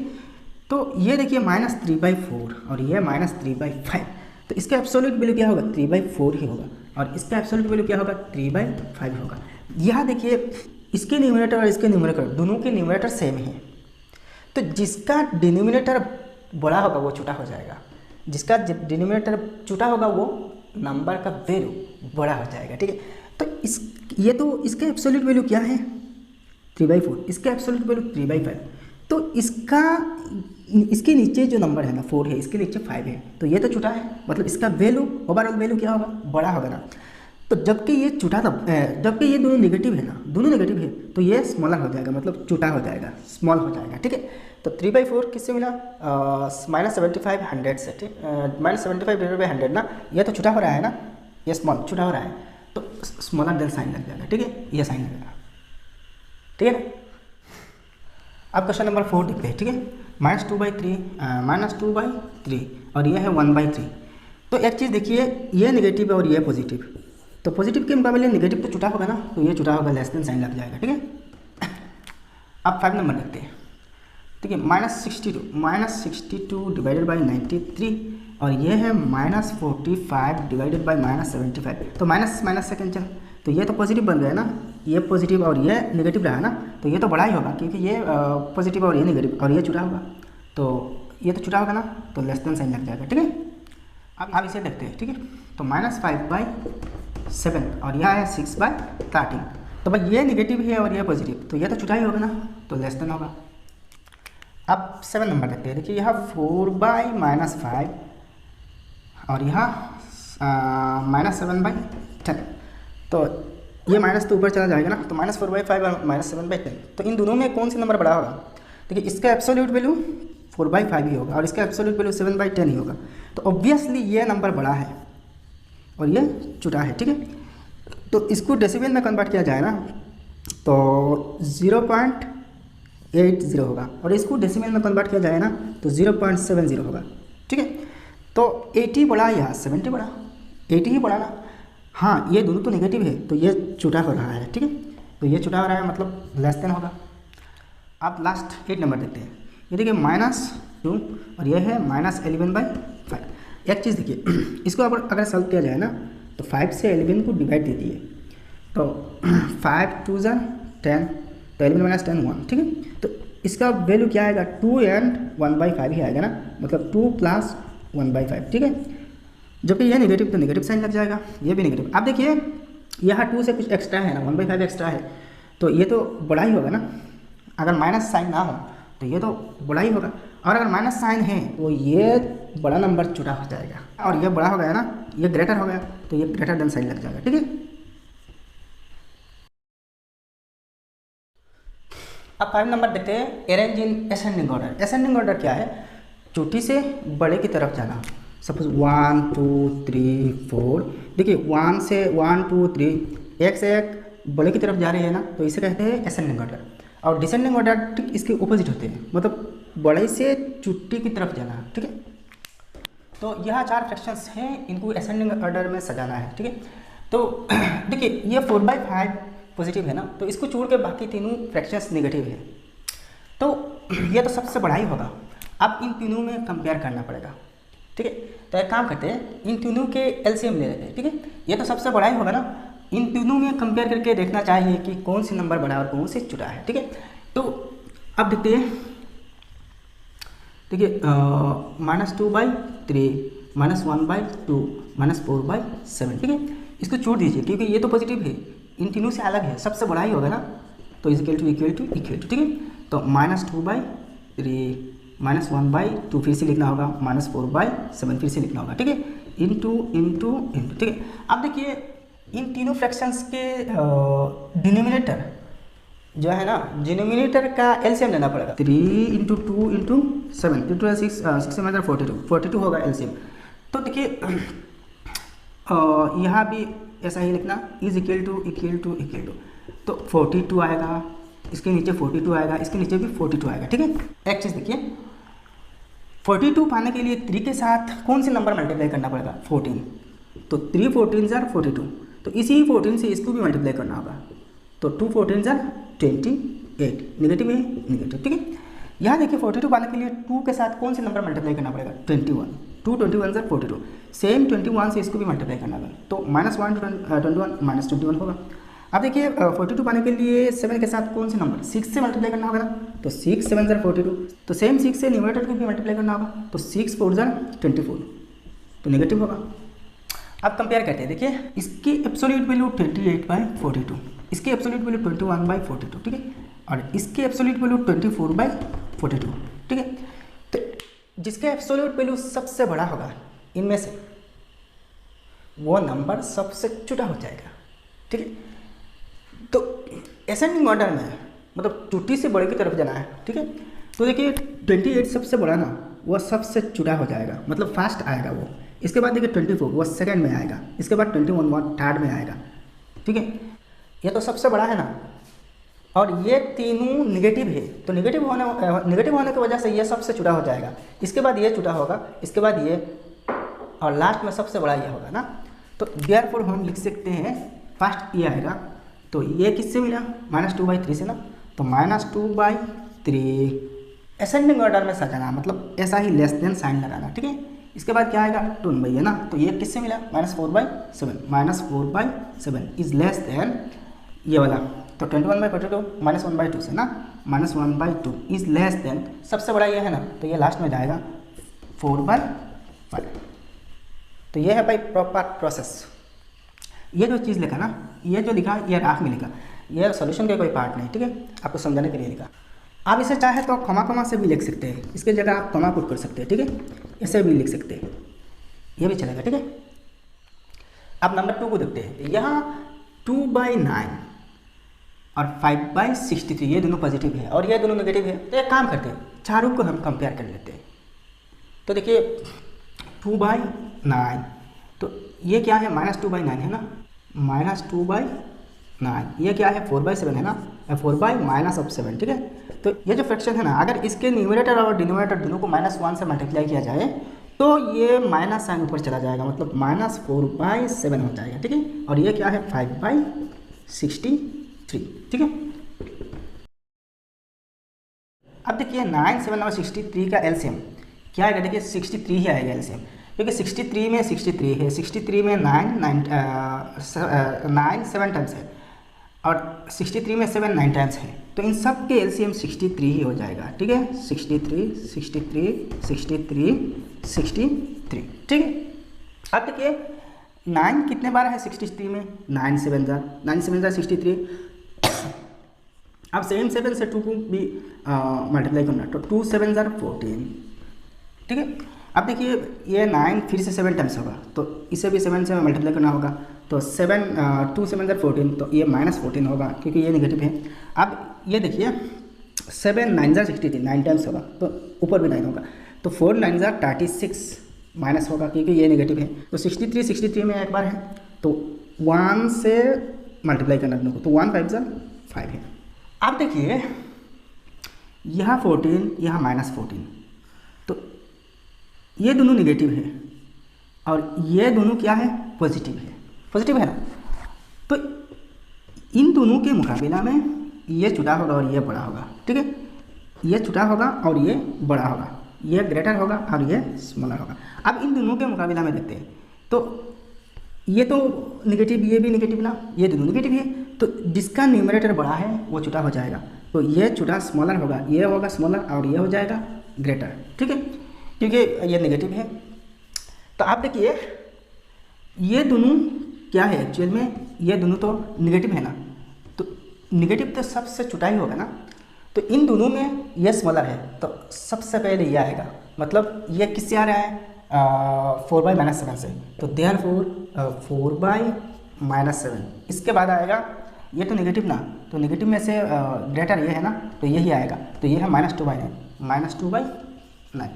तो ये देखिए -3/4 और ये -3/5, तो इसका एब्सोल्यूट वैल्यू क्या होगा, 3/4 ही होगा, और इसका एब्सोल्यूट वैल्यू क्या होगा, 3/5 होगा। यहाँ देखिए इसके न्यूमरेटर और इसके न्यूमरेटर दोनों के न्यूमरेटर सेम है, तो जिसका डिनोमिनेटर बड़ा होगा वो छोटा हो जाएगा, जिसका डिनोमिनेटर छोटा होगा वो नंबर का वैल्यू बड़ा हो जाएगा, ठीक है। तो ये तो इसका एब्सोल्यूट वैल्यू क्या है, 3/4, इसका एब्सोल्यूट वैल्यू 3/5, तो इसके नीचे जो नंबर है ना 4 है, इसके नीचे 5 है, तो ये तो छोटा है, मतलब इसका वैल्यू, ओवरऑल वैल्यू क्या होगा, बड़ा होगा ना। तो जबकि ये छोटा था, जबकि ये दोनों नेगेटिव है ना, दोनों नेगेटिव है, तो ये स्मॉलर हो जाएगा, मतलब छोटा हो जाएगा, स्मॉल हो जाएगा, ठीक है। तो 3/4 किससे मिला, -75 100 से, ठीक, -75 डिवाइडेड बाई 100 ना, ये तो छोटा हो रहा है ना, ये स्मॉल छोटा हो रहा है, तो स्मॉलर देन साइन लग जाएगा, ठीक है, ये साइन लगेगा, ठीक है। अब क्वेश्चन नंबर 4 देखते हैं, ठीक है। -2/3 और ये है 1/3, तो एक चीज़ देखिए, ये नेगेटिव है और ये पॉजिटिव, तो पॉजिटिव के मुकाबले नेगेटिव तो छोटा होगा ना, तो ये छोटा होगा, लेस देन साइन लग जाएगा, ठीक है। अब 5 नंबर देखते हैं, ठीक है। -62 डिवाइडेड बाई 93 और ये है -45 डिवाइडेड बाई -75, तो माइनस माइनस से कैंसिल, तो ये तो पॉजिटिव बन गया ना, ये पॉजिटिव और ये नेगेटिव रहा ना, तो ये तो बड़ा ही होगा, क्योंकि ये पॉजिटिव और ये नेगेटिव और ये छोटा होगा, तो ये तो छोटा होगा ना, तो लेस देन साइन लग जाएगा, ठीक है। अब इसे देखते हैं, ठीक है। तो -5/7 और यह है 6/13, तो भाई ये नेगेटिव है और ये पॉजिटिव, तो ये तो छोटा ही होगा ना, तो लेस देन होगा। अब 7 नंबर देखते हैं, देखिए यहाँ 4/-5 और यहाँ -7/10, तो ये माइनस तो ऊपर चला जाएगा ना, तो -4/5 और -7/10, तो इन दोनों में कौन सी नंबर बड़ा होगा, देखिए इसका एब्सोल्यूट वैल्यू 4/5 ही होगा और इसका एब्सोल्यूट वैल्यू 7/10 ही होगा, तो ऑब्वियसली ये नंबर बड़ा है और ये छोटा है, ठीक है। तो इसको डेसिमल में कन्वर्ट किया जाए ना, तो 0.80 होगा, और इसको डेसिमल में कन्वर्ट किया जाए ना, तो 0.70 होगा, ठीक है। तो 80 बड़ा या 70 बड़ा, 80 ही बड़ा ना, हाँ ये दोनों तो नेगेटिव है, तो ये छोटा हो रहा है, ठीक है, तो ये छोटा हो रहा है, मतलब लेस देन होगा। अब लास्ट 8 नंबर देखते हैं, ये देखिए -2 और ये है -11/5। एक चीज़ देखिए, इसको अगर सॉल्व किया जाए ना, तो 5 से 11 को डिवाइड देती है, तो 5 2 ज़र 10, तो 11 - 10 1, ठीक है। तो इसका वैल्यू क्या आएगा, 2 एंड 1/5 ही आएगा ना, मतलब 2 + 1/5, ठीक है। जबकि ये नेगेटिव, तो नेगेटिव साइन लग जाएगा, ये भी नेगेटिव। अब देखिए यहाँ 2 से कुछ एक्स्ट्रा है ना, 1/5 एक्स्ट्रा है, तो ये तो बड़ा ही होगा ना, अगर माइनस साइन ना हो तो ये तो बड़ा ही होगा, और अगर माइनस साइन है तो ये बड़ा नंबर छोटा हो जाएगा, और ये बड़ा हो गया ना, ये ग्रेटर हो गया, तो ये ग्रेटर देन साइन लग जाएगा, ठीक है। अब 5 नंबर देखते हैं, arrange in ascending order. Ascending order क्या है, छोटी से बड़े की तरफ जाना। सपोज 1 2 3 4, देखिए 1 से 1 2 3, एक से एक बड़े की तरफ जा रहे हैं ना, तो इसे कहते हैं असेंडिंग ऑर्डर। और डिसेंडिंग ऑर्डर ठीक इसके ऑपोजिट होते हैं, मतलब बड़े से छोटी की तरफ जाना, ठीक है। तो यह 4 फ्रैक्शंस हैं, इनको असेंडिंग ऑर्डर में सजाना है, ठीक है। तो देखिए ये 4/5 पॉजिटिव है ना, तो इसको छोड़ के बाकी तीनों फ्रैक्शंस नेगेटिव है, तो ये तो सबसे बड़ा ही होगा। अब इन तीनों में कंपेयर करना पड़ेगा, ठीक है। तो एक काम करते हैं, इन तीनों के एलसीएम ले लेते हैं, ठीक है। ये तो सबसे बड़ा ही होगा ना, इन तीनों में कंपेयर करके देखना चाहिए कि कौन सी नंबर बड़ा और कौन सी छोटा है, ठीक है। तो अब देखते हैं, देखिए -2/3 -1/2 -4/7, ठीक है। इसको छोड़ दीजिए क्योंकि ये तो पॉजिटिव है, इन तीनों से अलग है, सबसे बड़ा ही होगा ना, तो इक्वल टू, ठीक है। तो -2/3 -1/2 फिर से लिखना होगा, -4/7 फिर से लिखना होगा, ठीक है, इंटू, ठीक है। अब देखिए इन तीनों फ्रैक्शंस के डिनोमिनेटर जो है ना, डिनोमिनेटर का एलसीएम लेना पड़ेगा। 3 × 2 × 7, 2 6 6 7 42 होगा एलसीएम। तो देखिए यहाँ भी ऐसा ही लिखना, इज इक्वल टू, तो 42 आएगा, इसके नीचे 42 आएगा, इसके नीचे भी 42 आएगा, ठीक है। एक चीज़ देखिए, 42 पाने के लिए 3 के साथ कौन से नंबर मल्टीप्लाई करना पड़ेगा, 14, तो 3 14 जार 42, तो इसी 14 से इसको भी मल्टीप्लाई करना होगा, तो 2 14 जार 28, नेगेटिव है, नेगेटिव, ठीक है। यहाँ देखिए 42 पाने के लिए 2 के साथ कौन से नंबर मल्टीप्लाई करना पड़ेगा, 21, 2 21 जार 42, सेम 21 से इसको भी मल्टीप्लाई करना होगा, तो -1 21 -21 होगा। अब देखिए 42 पाने के लिए 7 के साथ कौन से नंबर, 6 से मल्टीप्लाई करना होगा ना, तो 6 7 जार 42, तो सेम 6 से न्यूमरेटर को भी मल्टीप्लाई करना होगा, तो 6 4 जार 24, तो नेगेटिव होगा। अब कंपेयर करते हैं, देखिए इसकी एब्सोल्यूट वैल्यू 28/42, इसकी एब्सोल्यूट वैल्यू 21/42, ठीक है, और इसकी एब्सोल्यूट वैल्यू 24/42, ठीक है। तो जिसका एब्सोल्यूट वैल्यू सबसे बड़ा होगा इनमें से, वो नंबर सबसे छोटा हो जाएगा, ठीक है। तो असेंडिंग ऑर्डर में मतलब छोटी से बड़े की तरफ जाना है, ठीक है। तो देखिए 28 सबसे बड़ा ना, वो सबसे छोटा हो जाएगा, मतलब फास्ट आएगा वो। इसके बाद देखिए 24 वो सेकंड में आएगा, इसके बाद 21 वो थर्ड में आएगा, ठीक है। ये तो सबसे बड़ा है ना, और ये तीनों निगेटिव है, तो निगेटिव होने की वजह से ये सबसे छोटा हो जाएगा, इसके बाद ये छोटा होगा, इसके बाद ये, और लास्ट में सबसे बड़ा ये होगा ना। तो देयरफॉर हम लिख सकते हैं फर्स्ट ये आएगा, तो ये किससे मिला, -2/3 से ना, तो -2/3 असेंडिंग ऑर्डर में सजाना, मतलब ऐसा ही लेस देन साइन लगाना, ठीक है। इसके बाद क्या आएगा 2/, है ना, तो ये किससे मिला, -4/7, -4/7 इज लेस देन ये वाला, तो 21/42 -1/2 से ना, -1/2 इज लेस देन, सबसे बड़ा ये है ना, तो ये लास्ट में जाएगा 4/5। तो ये है भाई प्रॉपर प्रोसेस। ये जो चीज़ लिखा ना, ये जो लिखा ये राख में लिखा, ये सॉल्यूशन का कोई पार्ट नहीं, ठीक है, आपको समझाने के लिए लिखा। आप इसे चाहे तो कमा से भी लिख सकते हैं, इसके जगह आप कमा पुट कर सकते हैं, ठीक है, ऐसे भी लिख सकते हैं, ये भी चलेगा, ठीक है। अब नंबर 2 को देखते हैं, यहाँ 2/9 और 5/63 ये दोनों पॉजिटिव है और ये दोनों नेगेटिव है, तो एक काम करते हैं, चारों को हम कंपेयर कर लेते हैं। तो देखिए 2/9, तो ये क्या है, -2/9 है ना, -2/9, ये क्या है 4/7 है ना, 4/-7, ठीक है। तो ये जो फ्रैक्शन है ना, अगर इसके न्यूमरेटर और डिनोमिनेटर दोनों को -1 से मल्टीप्लाई किया जाए तो ये माइनस साइन ऊपर चला जाएगा, मतलब -4/7 हो जाएगा, ठीक है। और ये क्या है 5/63, ठीक है। अब देखिए 9, 7 और 63 का एलसीएम क्या आएगा, देखिए 63 ही आएगा एलसीएम, क्योंकि 63 में 63 है, 63 में 9 7 टाइम्स है और 63 में 7 9 टाइम्स है, तो इन सब के एलसीएम 63 ही हो जाएगा, ठीक है। 63 63 63 63, ठीक है। अब देखिए 9 कितने बार है 63 में, 9 7 जार 63। अब सेम 7 से 2 को भी मल्टीप्लाई करना, तो 2 7 जार 14, ठीक है। अब देखिए ये 9 फिर से 7 टाइम्स होगा, तो इसे भी 7 से मल्टीप्लाई करना होगा, तो 2 7 जार 14, तो ये -14 होगा क्योंकि ये नेगेटिव है। अब ये देखिए 7 9 जार 63, 9 टाइम्स होगा, तो ऊपर भी 9 होगा, तो 4 9 जार 36 माइनस होगा क्योंकि ये नेगेटिव है, तो 63 में एक बार है, तो 1 से मल्टीप्लाई करना दोनों को, तो 1 5 जार 5 है। अब देखिए यहाँ 14 यहाँ -14, तो ये दोनों नेगेटिव है और ये दोनों क्या है पॉजिटिव है ना, तो इन दोनों के मुकाबला में ये छोटा होगा और ये बड़ा होगा, ठीक है। ये छोटा होगा और ये बड़ा होगा, ये ग्रेटर होगा और ये स्मॉलर होगा। अब इन दोनों के मुकाबला में देखते हैं, तो ये तो निगेटिव, ये भी निगेटिव ना, ये दोनों निगेटिव है, तो जिसका न्यूमरेटर बड़ा है वो छोटा हो जाएगा, तो ये छोटा स्मॉलर होगा, ये होगा स्मॉलर और ये हो जाएगा ग्रेटर, ठीक है, क्योंकि ये नेगेटिव है। तो आप देखिए ये दोनों क्या है एक्चुअल में, ये दोनों तो निगेटिव है ना, तो निगेटिव तो सबसे छोटा ही होगा ना, तो इन दोनों में ये स्मॉलर है, तो सबसे पहले ये आएगा, मतलब ये किससे आ रहा है 4/-7 से, तो देयरफॉर 4/-7। इसके बाद आएगा ये तो नेगेटिव ना, तो नेगेटिव में से ग्रेटर ये है ना, तो यही आएगा, तो ये है -2/9,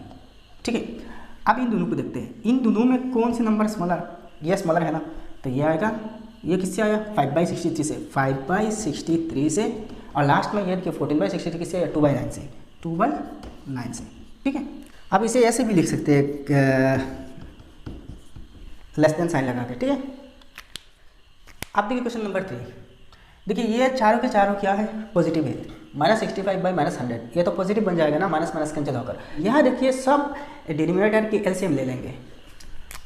ठीक है। अब इन दोनों को देखते हैं, इन दोनों में कौन से नंबर स्मॉलर, ये स्मॉलर है ना, तो ये आएगा, ये किससे आया 5/63 से, 5/63 से, और लास्ट में ये देखिए 14/63 किससे आया 2/9 से, 2/9 से, ठीक है। अब इसे ऐसे भी लिख सकते हैं लेस देन साइन लगा के, ठीक है। अब देखिए क्वेश्चन नंबर 3, देखिए ये चारों के चारों क्या है पॉजिटिव है, -65/-100, ये तो पॉजिटिव बन जाएगा ना, माइनस माइनस कैंसिल होकर। यहाँ देखिए सब डिनोमिनेटर की एलसीएम ले लेंगे,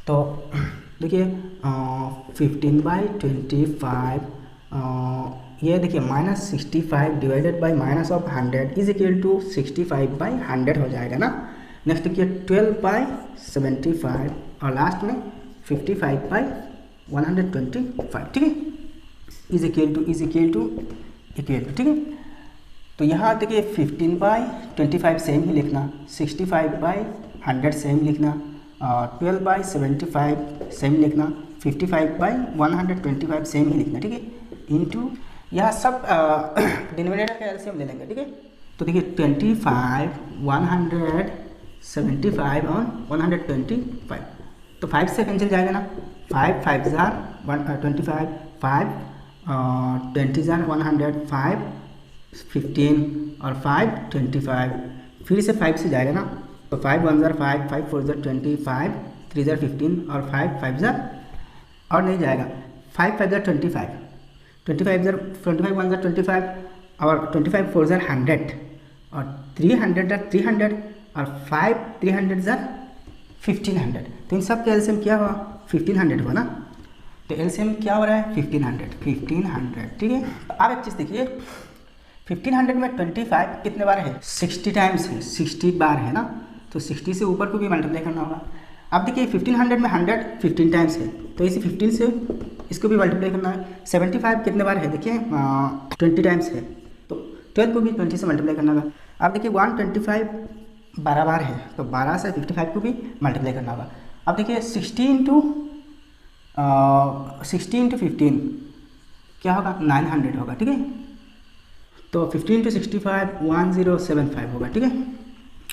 तो देखिए 15/25, ये देखिए -65 divided by -100 is equal to 65/100 हो जाएगा ना। नेक्स्ट देखिए 12/75 और लास्ट में 55/125, ठीक है, इज इक्वल टू, ठीक है। तो यहाँ देखिए 15/25 सेम ही लिखना, 65/100 सेम लिखना, 12/75 सेम लिखना, 55/125 सेम ही लिखना, ठीक है, इंटू यहाँ सब डिनोमिनेटर का एलसीएम ले लेंगे, ठीक है। तो देखिए 25, 175 और 125, तो 5 से कैंसिल जाएगा ना, 5 5 25, 5 20 100, 5 15 और 5 25, फिर से 5 से जाएगा ना, तो 5 1 5, 5 4 20, 5 3 15 और 5 5 और नहीं जाएगा, 5 5 25, 25 1 25 और 25 4 100 और 300 300 और 5 300 1500, तो इन सब का एलसीएम क्या हुआ 1500 हुआ ना, तो एलसीएम क्या हो रहा है 1500, ठीक है। अब एक चीज़ देखिए 1500 में 25 कितने बार है 60 टाइम्स है, 60 बार है ना, तो 60 से ऊपर को भी मल्टीप्लाई करना होगा। अब देखिए 1500 में 100 15 टाइम्स है, तो इसे 15 से इसको भी मल्टीप्लाई करना है। 75 कितने बार है देखिए 20 टाइम्स है, तो 12 को भी 20 से मल्टीप्लाई करना होगा। अब देखिए 125 12 बार है, तो 12 से 55 को भी मल्टीप्लाई करना होगा। अब देखिए 60 इंटू 15 क्या होगा 900 होगा, ठीक है, तो 15 इंटू 65 1075 होगा, ठीक है,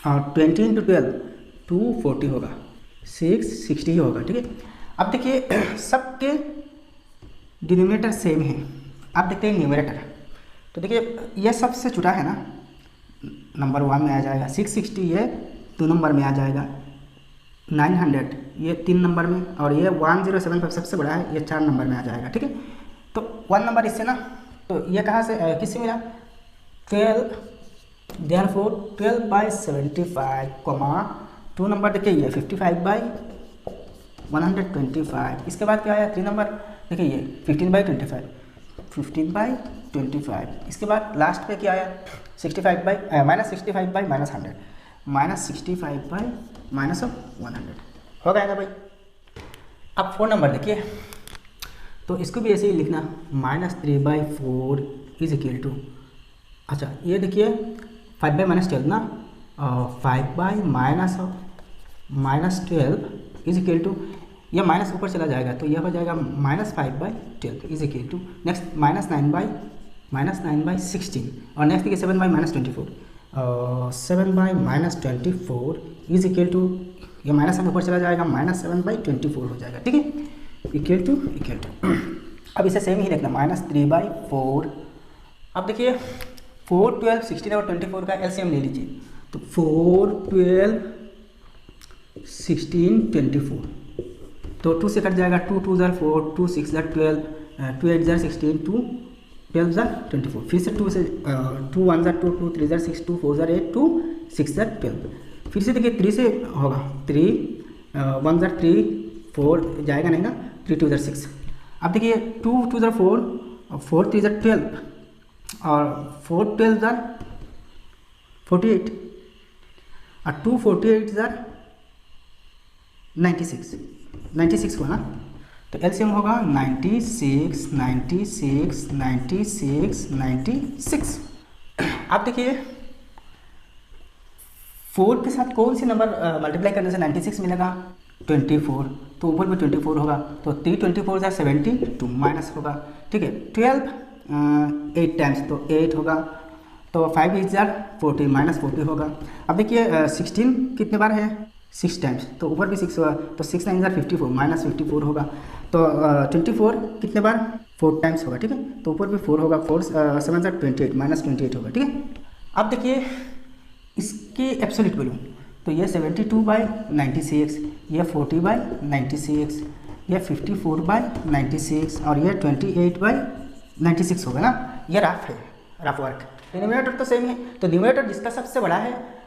और 20 इंटू 12 240 होगा, 660 होगा, ठीक है। अब देखिए सबके डिनोमिनेटर सेम है। अब देखते हैं न्यूमरेटर, तो देखिए यह सबसे छोटा है ना, नंबर 1 में आ जाएगा, 660 ये 2 नंबर में आ जाएगा, 900 ये 3 नंबर में, और ये 1075 सबसे बड़ा है, ये 4 नंबर में आ जाएगा, ठीक है। तो 1 नंबर इससे ना, तो ये कहाँ से किससे मिला 12, देयरफॉर 12/75, 2 नंबर देखिए ये 55/125, इसके बाद क्या आया 3 नंबर देखिए ये 15/25, 15/25, इसके बाद लास्ट पे क्या आया 65/-100, -65/-100 हो गया ना भाई। अब 4 नंबर देखिए, तो इसको भी ऐसे ही लिखना, -3/4 इज इक्वल टू, अच्छा ये देखिए 5/-12 ना, 5/-12 इज इक्वल टू, यह माइनस ऊपर चला जाएगा, तो यह हो जाएगा -5/12 इज इक्वल टू, नेक्स्ट -9/16, और नेक्स्ट देखिए 7/-24, 7/-24 इज इक्वल टू, यह माइनस साइन ऊपर चला जाएगा, -7/24 हो जाएगा, ठीक है, इक्वल टू। अब इसे सेम ही लिखना, -3/4। अब देखिए 4 12 16 और 24 का एलसीएम ले लीजिए, तो 4 12 16 24, तो 2 से कट जाएगा, 2 2 4, 2 6 12, 2 8 16, 2 12 24, फिर से 2 से 2 1 2 2 3 6 2 4 8 2 6 12, फिर से देखिए 3 से होगा, 3 1 ज़र 3 4 जाएगा नहीं ना, 3 2 ज़र 6। अब देखिए 2 2 ज़र 4 और 4 3 ज़र 12 और 4 12 ज़र 48 और 2 48 ज़र 96 हुआ ना। तो एलसीएम होगा 96 96 96 96। आप देखिए 4 के साथ कौन सी नंबर मल्टीप्लाई करने से 96 मिलेगा, 24। तो ऊपर में 24 होगा, तो 3 24 ज़ा 72 माइनस होगा, ठीक है। 12 8 टाइम्स तो 8 होगा, तो 5 8 ज़ा 40 माइनस 40 होगा। अब देखिए 16 कितने बार है, 6 टाइम्स, तो ऊपर भी 6 होगा, तो 6 9 ज़ा 54 माइनस 54 होगा। तो 24 कितने बार, 4 टाइम्स होगा, ठीक है, तो ऊपर भी 4 होगा, 4 7 ज़ा 28 माइनस 28 होगा, ठीक है। अब देखिए इसके एब्सोल्यूट वैल्यू, तो ये 72/96, ये 40/96, ये 54/96 और ये 28/96 होगा ना। ये रफ है, रफ वर्क। डिनोमिनेटर तो सेम है, तो न्यूमरेटर जिसका सबसे बड़ा है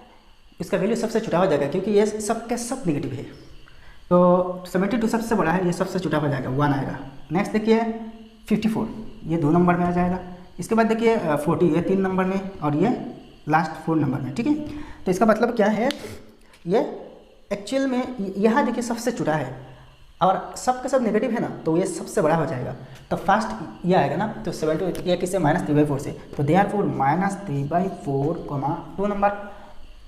इसका वैल्यू सबसे छोटा हो जाएगा, क्योंकि ये सब के सब नेगेटिव है। तो 72 सबसे बड़ा है, ये सबसे छोटा हो जाएगा, 1 आएगा। नेक्स्ट देखिए 54, ये 2 नंबर में आ जाएगा। इसके बाद देखिए 40, ये 3 नंबर में और ये लास्ट 4 नंबर में, ठीक है। तो इसका मतलब क्या है, ये एक्चुअल में यहाँ देखिए सबसे छोटा है और सब के सब नेगेटिव है ना, तो ये सबसे बड़ा हो जाएगा। तो फर्स्ट ये आएगा ना, तो 72 ये किससे, -3/4 से, तो देयरफॉर -3/4, 2 नंबर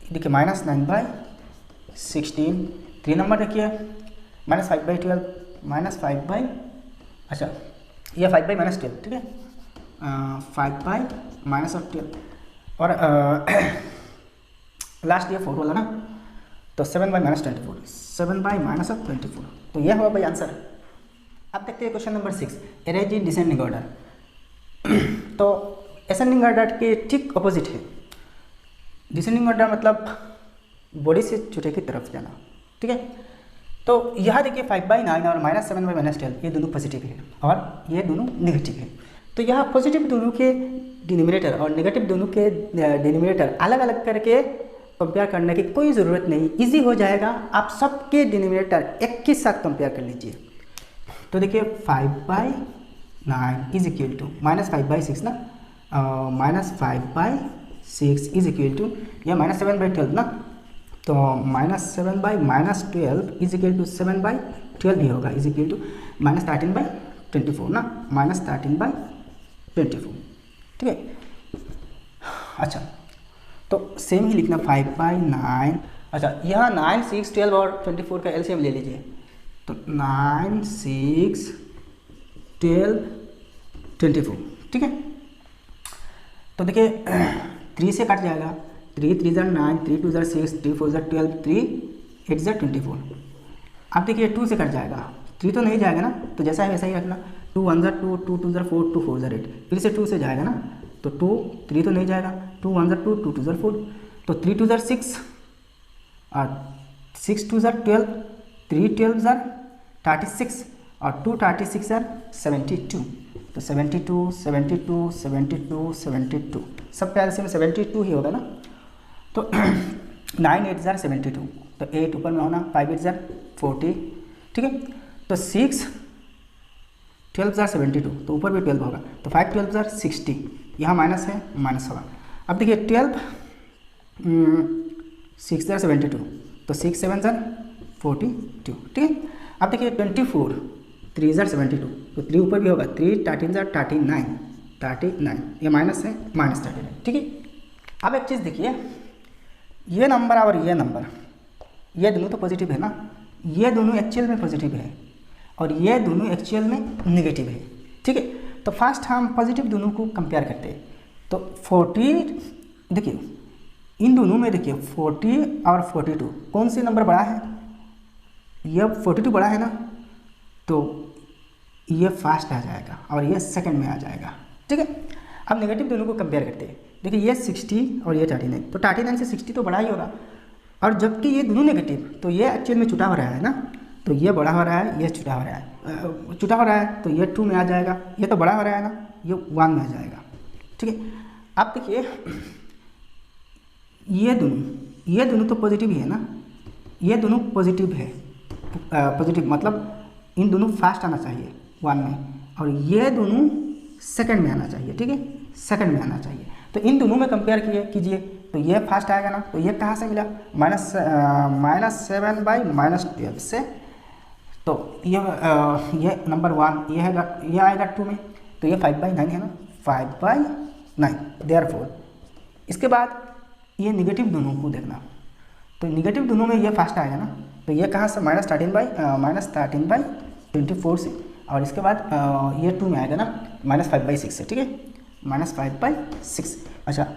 देखिए -9/16, 3 नंबर देखिए -5/12, -5/ अच्छा ये 5/-12, ठीक है, 5/-12 और लास्ट ये 4 वाला ना, तो 7/-24, 7/-24, तो यह हुआ भाई आंसर। अब देखते हैं question number 6, arrange in descending order. तो असेंडिंग ऑर्डर के ठीक अपोजिट है। डिसेंडिंग ऑर्डर मतलब बॉडी से छोटे की तरफ जाना, ठीक है। तो यहाँ देखिए 5/9 और -7/-12 ये दोनों पॉजिटिव है और ये दोनों नेगेटिव है। तो यहाँ पॉजिटिव दोनों के डिनोमिनेटर और नेगेटिव दोनों के डिनोमिनेटर अलग अलग करके कंपेयर करने की कोई ज़रूरत नहीं, इजी हो जाएगा। आप सबके डिनोमिनेटर एक के साथ कंपेयर कर लीजिए। तो देखिए 5/9 इज इक्वल टू -5/6 ना, -5/6 इज इक्वल टू या -7/12 ना, तो -7/-12 इज इक्वल टू 7/12 ही होगा, इज इक्वल टू -13/24 ना, -13/24, ठीक है। अच्छा तो सेम ही लिखना 5/9। अच्छा यहाँ 9 6 12 और 24 का एलसीएम ले लीजिए, तो 9 6 12 24, ठीक है। तो देखिए 3 से कट जाएगा, 3 3 ज़ा 9, 3 2 ज़ा 6, 3 4 ज़ा 12, 3 8 ज़ा 24। अब देखिए 2 से कट जाएगा, 3 तो नहीं जाएगा ना, तो जैसा है वैसा ही रखना, 2 1 ज़ा 2, 2 2 ज़ा 4, 2 4 ज़ा 8, फिर से 2 से जाएगा ना, तो 2 3 तो नहीं जाएगा, 2 1 ज़ा 2, 2 2 ज़ा 4, तो 3 2 ज़ा 6 और 6 2 ज़ा 12, 3 12 ज़ा 36 और 2 36 ज़ा 72, तो 72 72 72 72 सब प्यार से 72 ही होगा ना। तो 9 8 ज़ा 72, तो 8 ऊपर में होना, 5 8 ज़ा 40, ठीक है। तो 6 12 ज़ा 72, तो ऊपर भी 12 होगा, तो 5 12 ज़ा 60, यहाँ माइनस है, माइनस होगा। अब देखिए 12 6 ज़ा 72, तो 6 7 ज़ा 42, ठीक है। अब देखिए 24 3 ज़ा 72, तो 3 ऊपर भी होगा, 3 13 ज़ा 39, ये माइनस है, -39, ठीक है। अब एक चीज़ देखिए, ये नंबर और ये नंबर, ये दोनों तो पॉजिटिव है ना, ये दोनों एक्चुअल में पॉजिटिव है और ये दोनों एक्चुअल में नेगेटिव है, ठीक है। तो फर्स्ट हम पॉजिटिव दोनों को कंपेयर करते हैं। तो 40 देखिए इन दोनों में देखिए 40 और 42 कौन सी नंबर बड़ा है, ये 42 बड़ा है ना, तो ये फर्स्ट आ जाएगा और ये सेकंड में आ जाएगा, ठीक है। अब नेगेटिव दोनों को कंपेयर करते हैं। देखिए ये 60 और ये 39, तो 39 से 60 तो बड़ा ही होगा, और जबकि ये दोनों नेगेटिव, तो ये एक्चुअल में छोटा हो रहा है ना, तो ये बड़ा हो रहा है, ये छोटा हो रहा है, छोटा हो रहा है, तो ये 2 में आ जाएगा, ये तो बड़ा हो रहा है ना, ये 1 में आ जाएगा, ठीक है। अब देखिए ये दोनों ये दोनों तो पॉजिटिव ही है ना, ये दोनों पॉजिटिव है, पॉजिटिव मतलब इन दोनों फर्स्ट आना चाहिए 1 में, और ये दोनों सेकंड में आना चाहिए, ठीक है, सेकंड में आना चाहिए। तो इन दोनों में कंपेयर कीजिए तो ये फर्स्ट आएगा ना, तो ये कहाँ से मिला, -7/-12 से, तो ये नंबर 1 ये आएगा 2 में, तो ये 5/9 है ना, 5/9 देयरफॉर। इसके बाद ये निगेटिव दोनों को देखना, तो निगेटिव दोनों में ये फर्स्ट आएगा ना, तो ये कहाँ से -13/24 से, और इसके बाद ये 2 में आएगा ना -5/6 से, ठीक है, -5/6। अच्छा,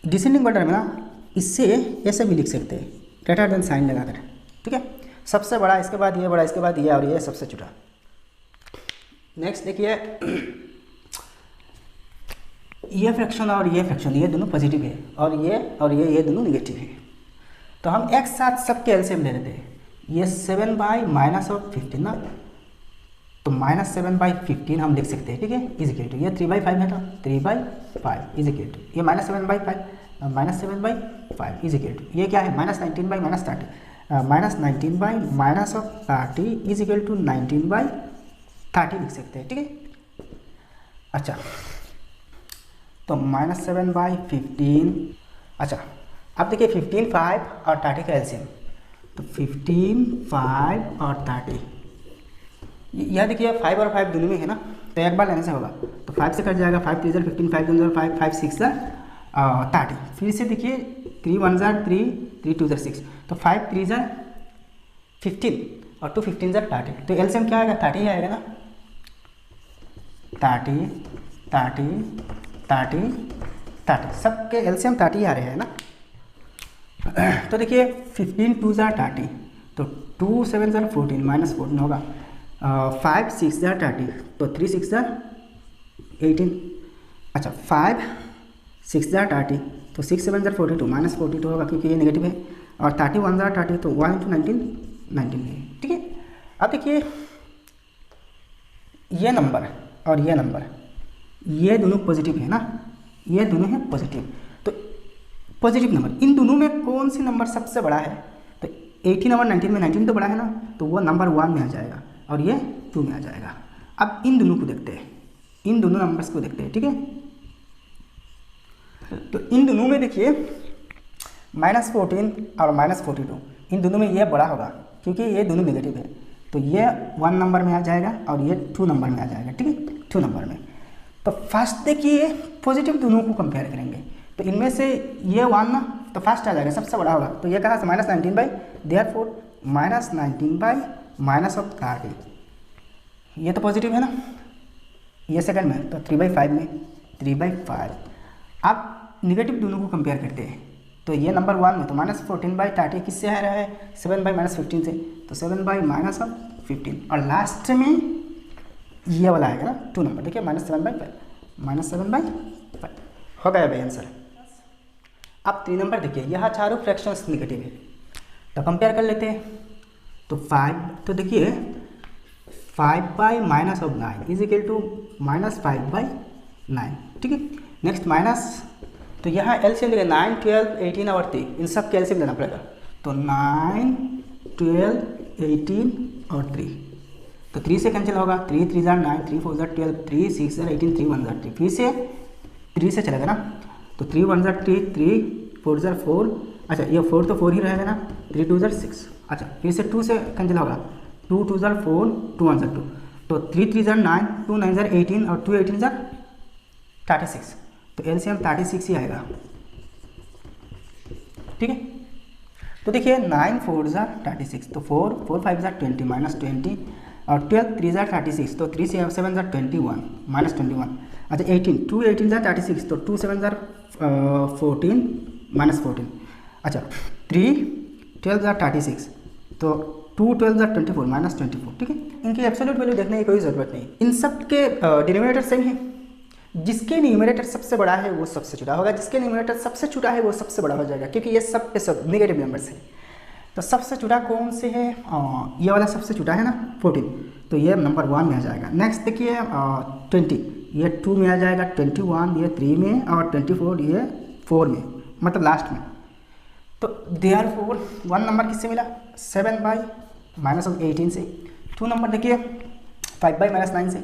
डिसेंडिंग ऑर्डर में ना इससे ऐसे भी लिख सकते हैं, ग्रेटर देन साइन लगाकर, ठीक है, सबसे बड़ा, इसके बाद ये बड़ा, इसके बाद ये, और ये सबसे छोटा। नेक्स्ट देखिए, ये फ्रैक्शन और ये फ्रैक्शन, ये दोनों पॉजिटिव है, और ये दोनों निगेटिव है। तो हम एक साथ सबके एलसीएम ले लेते हैं। ये 7/-15 ना, तो -7/15 हम लिख सकते हैं, ठीक है, इजिकल टू ये 3/5 है, तो 3/5 इजिकल टू ये -7/5 इजिकल टू ये क्या है, -19/-30 -19/-30 इजिकल टू 19/30 लिख सकते हैं, ठीक है। अच्छा, तो -7/15, अच्छा अब देखिए 15, 5 और 30 का एलसीएम, तो 15, 5 और 30, यह देखिए 5 और 5 दोनों में है ना, तो एक बार लेने से होगा, तो 5 से कट जाएगा, 5 3 = 15, 5 2 = 5, 5 6 = 30। फिर से देखिए 3 1 = 3, 3 2 = 6, तो 5 3 = 15 और 2 15 = 30, तो एलसीएम क्या आएगा, 30 ही आएगा ना, 30 30 30 30, सबके एलसीएम 30 आ रहे हैं ना। तो देखिए 15 2 = 30, तो 2 7 = 14, -14 होगा, 5 6 = 30, तो 3 6 = 18। अच्छा 5 6 = 30, तो 6 7 = 42, -42 होगा क्योंकि ये नेगेटिव है, और 30 1 = 30, तो 1 × 19 19 है, ठीक है। अब देखिए ये नंबर और ये नंबर, ये दोनों पॉजिटिव है ना, ये दोनों हैं पॉजिटिव, तो पॉजिटिव नंबर, इन दोनों में कौन सी नंबर सबसे बड़ा है, तो 18 और 19 में 19 तो बड़ा है ना, तो वो नंबर 1 में आ जाएगा और ये 2 में आ जाएगा। अब इन दोनों को देखते हैं, इन दोनों नंबर्स को देखते हैं, ठीक है। तो इन दोनों में देखिए -14 और -42, इन दोनों में ये बड़ा होगा क्योंकि ये दोनों नेगेटिव है, तो ये 1 नंबर में आ जाएगा और ये 2 नंबर में आ जाएगा, ठीक है, 2 नंबर में। तो फर्स्ट देखिए पॉजिटिव दोनों को कंपेयर करेंगे, तो इनमें से ये 1 ना, तो फर्स्ट आ जाएगा, सबसे बड़ा होगा, तो ये कहाँ से, -19/, देयरफॉर -19/-30, ये तो पॉजिटिव है ना, ये सेकंड में, तो 3/5 में 3/5। अब निगेटिव दोनों को कंपेयर करते हैं, तो ये नंबर 1 में, तो -14/30 किससे आ रहा है, 7/-15 से, तो 7/-15, और लास्ट में ये वाला आएगा ना 2 नंबर, देखिए -7/5 हो गया भाई आंसर। अब 3 नंबर देखिए, यहाँ चारों फ्रैक्शंस निगेटिव है, तो कंपेयर कर लेते हैं, तो 5, तो देखिए 5/-9 इजिकल टू -5/9, ठीक है। नेक्स्ट माइनस, तो यहाँ एलसीएम देखिए 9 12 18 और 3, इन सब के एलसीएम लेना पड़ेगा, तो 9 12 18 और 3, तो 3 से कैंसिल होगा, 3 3 = 9, 3 4 = 12, 3 6 = 18, 3 1 = 3, फिर से 3 से चलेगा ना, तो 3 1 = 3, 3 4 = 4, अच्छा ये 4 तो 4 ही रहेगा ना, 3 2 = 6, अच्छा फिर से 2 से कैंसिल होगा, 2 2 = 4, 2 1 = 2, तो 3 3 = 9, 2 9 = 18 और 2 18 = 36, तो एलसीएम 36 ही आएगा, ठीक है। तो देखिए 9 4 = 36, तो 4 4 5 = 20, -20, और 12 3 = 36, तो 3 7 = 21, -21, अच्छा 18 2 18 = 36, तो 2 7 = 14, -14, अच्छा 3 12 = 36, तो 2 12 = 24, -24, ठीक है। इनकी एब्सोल्यूट वैल्यू देखने की कोई ज़रूरत नहीं, इन सब के डिनोमिनेटर सेम है, जिसके न्यूमरेटर सबसे बड़ा है वो सबसे छोटा होगा, जिसके न्यूमरेटर सबसे छोटा है वो सबसे बड़ा हो जाएगा, क्योंकि ये सब पे सब नेगेटिव नंबर्स है। तो सबसे छोटा कौन से है, ये वाला सबसे छोटा है ना 14, तो ये नंबर 1 में आ जाएगा। नेक्स्ट देखिए 20, ये 2 में आ जाएगा, 21 ये 3 में, और 24 ये 4 में, मतलब लास्ट में। तो देयरफॉर 1 नंबर किससे मिला 7 बाई माइनस ऑफ 18 से। 2 नंबर देखिए 5 बाई माइनस 9 से,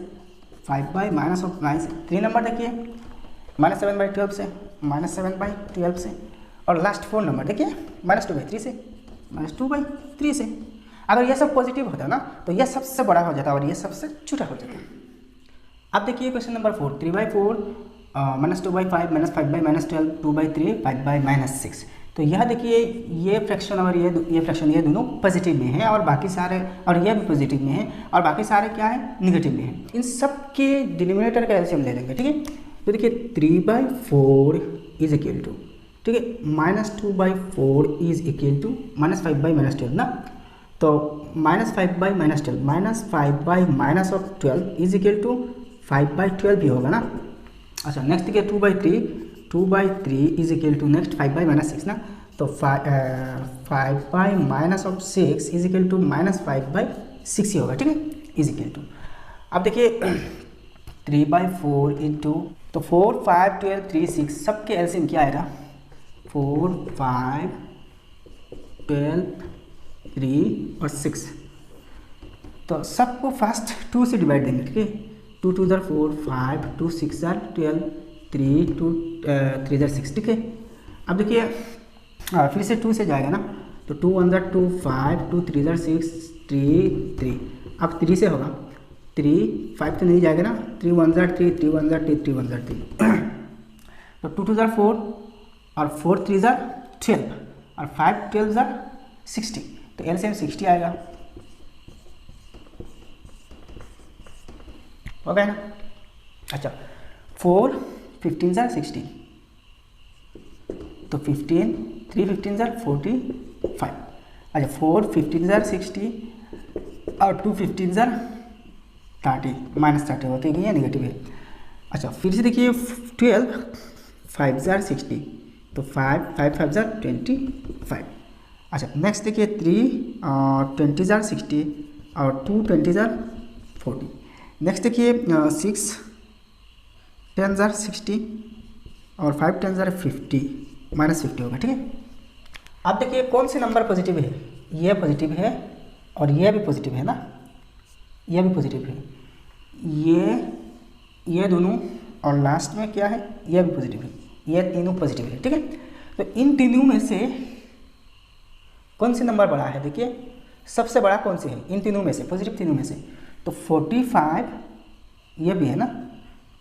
5 बाई माइनस ऑफ 9 से। 3 नंबर देखिए -7 बाई 12 से, -7 बाई 12 से। और लास्ट 4 नंबर देखिए -2 बाई 3 से, -2 बाई 3 से। अगर ये सब पॉजिटिव होता ना तो ये सबसे बड़ा हो जाता और ये सबसे छोटा हो जाता। अब देखिए question number 4, 3 by 4 -2 by 5 -5 by -12 2 by 3 5 by -6। तो यह देखिए ये फ्रैक्शन और ये फ्रैक्शन ये दोनों पॉजिटिव में है और बाकी सारे, और ये भी पॉजिटिव में है और बाकी सारे क्या है निगेटिव में है। इन सब के डिनोमिनेटर का एलसीएम ले लेंगे, ठीक है। तो देखिए 3 बाई 4 इज इक्वल टू, ठीक है, -2 by 4 is equal to -5 by -12 ना। तो -5 by -12 -5 by -12 is equal to 5 by 12 भी होगा ना। अच्छा नेक्स्ट देखिए 2 by 3 is equal to next 5 by -6 ना। तो 5 by -6 is equal to -5 by 6 ही होगा, ठीक है, इज इक्वल टू। अब देखिए 3 बाई 4 इंटू, तो 4 5 12 3 6 सबके एलसीएम क्या आएगा 4 5 12 3 और 6। तो सबको फर्स्ट 2 से डिवाइड देंगे, ठीक है। 2 2 4 5 2 6 12 3 2 3 6, ठीक है। अब देखिए फिर से 2 से जाएगा ना। तो 2 1 2 5 2 3 6 3 3। अब 3 से होगा 3 5 तो नहीं जाएगा ना। 3 1 3 3 1 3 3 1 3। तो 2 2 4 और 4 3 12 और 5 12 60। तो एलसीएम 60 आएगा, हो गया ना। अच्छा 4 15 60, तो 15 3 15 45। अच्छा 4 15 60 और 2 15 30 -30 होते हैं, ये नेगेटिव है। अच्छा फिर से देखिए 12 5 60, तो 5 5 5 25। अच्छा नेक्स्ट देखिए 3 20 60 और 2 20 40। नेक्स्ट देखिए 6 10 60 और 5 10 50 -50 होगा, ठीक है। अब देखिए कौन से नंबर पॉजिटिव है, ये पॉजिटिव है और ये भी पॉजिटिव है ना, ये भी पॉजिटिव है, ये दोनों, और लास्ट में क्या है ये भी पॉजिटिव है, ये तीनों पॉजिटिव है, ठीक है। तो इन तीनों में से कौन से नंबर बड़ा है, देखिए सबसे बड़ा कौन से है इन तीनों में से, पॉजिटिव तीनों में से। तो 45 ये भी है ना,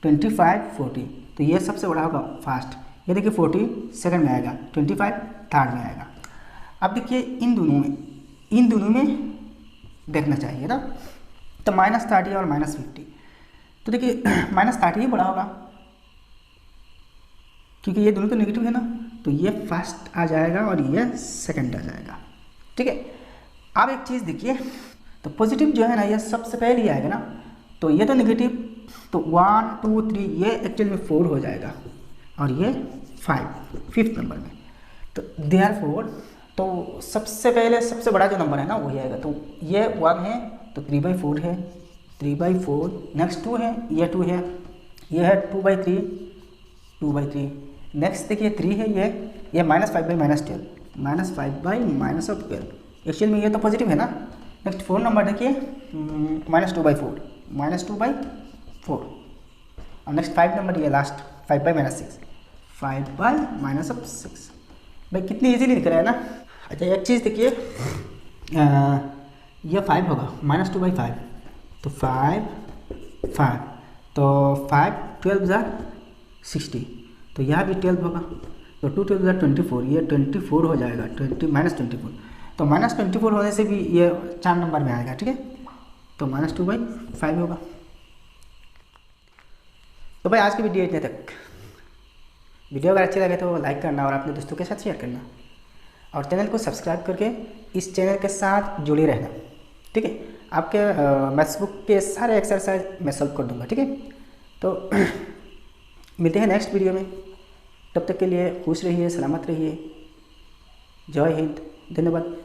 25 40, तो ये सबसे बड़ा होगा फास्ट। ये देखिए 40 सेकंड में आएगा, 25 थर्ड में आएगा। अब देखिए इन दोनों में देखना चाहिए ना। तो -30 और -50, तो देखिए -30 ही बड़ा होगा क्योंकि ये दोनों तो नेगेटिव है ना। तो ये फर्स्ट आ जाएगा और ये सेकंड आ जाएगा, ठीक है। अब एक चीज़ देखिए, तो पॉजिटिव जो है ना ये सबसे पहले ही आएगा ना। तो ये तो नेगेटिव, तो 1 2 3 ये एक्चुअल में 4 हो जाएगा और ये 5 5th नंबर में। तो देयरफॉर तो सबसे पहले सबसे बड़ा जो नंबर है ना वही आएगा। तो ये 1 है तो 3 बाई 4 है, 3 बाई 4। नेक्स्ट 2 है, ये 2 है, ये है 2 बाई 3 2 बाई 3। नेक्स्ट देखिए 3 है, ये -5 बाई -12 -5 बाई -12। एक्चुअल में ये तो पॉजिटिव है ना। नेक्स्ट 4 नंबर देखिए -2 बाई 4 -2 बाई 4। और नेक्स्ट 5 नंबर ये लास्ट 5 बाई -6 5 बाई -6। भाई कितनी इजीली दिख रहा है ना। अच्छा एक चीज़ देखिए, ये 5 होगा -2 बाई 5, तो 5 5, तो 5 12 60, तो यहाँ भी 12 होगा। तो 2 12 24, ये 24 हो जाएगा, -24। तो -24 होने से भी ये 4 नंबर में आएगा, ठीक है। तो -2 बाई 5 होगा। तो भाई आज की वीडियो इतने तक। वीडियो अगर अच्छी लगे तो लाइक करना और अपने दोस्तों के साथ शेयर करना और चैनल को सब्सक्राइब करके इस चैनल के साथ जुड़े रहना, ठीक है। आपके मैथ्स बुक के सारे एक्सरसाइज मैं सॉल्व कर दूंगा, ठीक है। तो मिलते हैं नेक्स्ट वीडियो में, तब तक के लिए खुश रहिए, सलामत रहिए। जय हिंद, धन्यवाद।